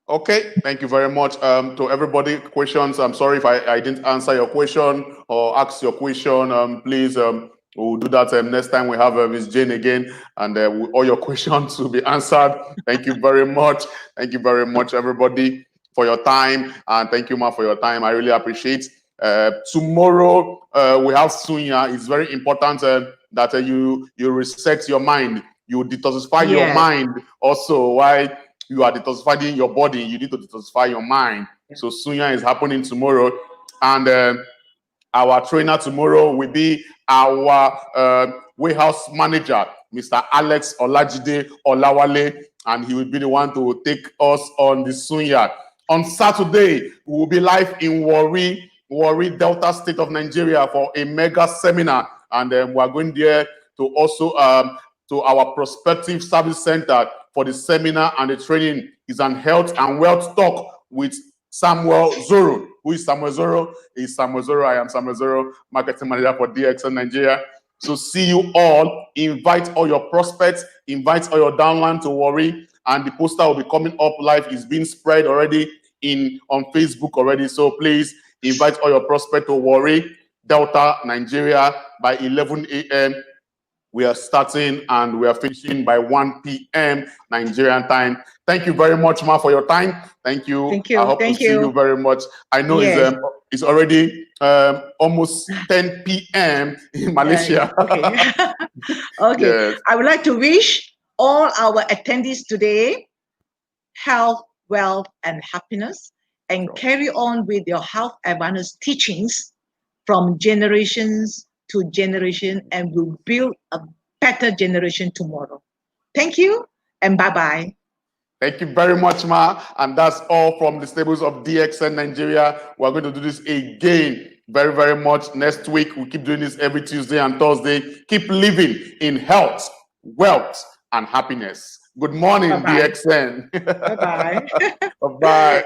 Okay, thank you very much. To everybody, questions. I'm sorry if I didn't answer your question or ask your question. Please We'll do that next time we have Ms. Jane again, and all your questions will be answered. Thank you very much. Thank you very much, everybody, for your time, and thank you, Ma, for your time. I really appreciate. Tomorrow we have Sunya. It's very important that you reset your mind. You detoxify your mind. Also, while you are detoxifying your body, you need to detoxify your mind. So Sunya is happening tomorrow, and our trainer tomorrow will be our warehouse manager, Mr. Alex Olajide Olawale, and he will be the one to take us on the Sunya. On Saturday, we will be live in Warri, Delta State of Nigeria for a mega seminar, and we are going there to also to our prospective service center for the seminar and the training. Is an health and wealth talk with Samuel Zoro. Who is Samuel Zoro? Is Samuel Zoro. I am Samuel Zoro, marketing manager for DXN Nigeria. So see you all. Invite all your prospects, invite all your downline to Warri, and the poster will be coming up live. It's being spread already on Facebook already. So please invite all your prospects to Warri, Delta, Nigeria by 11 a.m. We are starting and we are finishing by 1 p.m. Nigerian time. Thank you very much, Ma, for your time. Thank you. Thank you. I hope to see you very much. I know it's already almost 10 p.m. in Malaysia. Okay. Okay. Yes. I would like to wish all our attendees today health, wealth, and happiness, and carry on with your health awareness teachings from generations to generation, and we'll build a better generation tomorrow. Thank you, and bye-bye. Thank you very much, Ma. And that's all from the stables of DXN Nigeria. We're going to do this again very, very much next week. We keep doing this every Tuesday and Thursday. Keep living in health, wealth, and happiness. Good morning, DXN. Bye-bye. Bye-bye.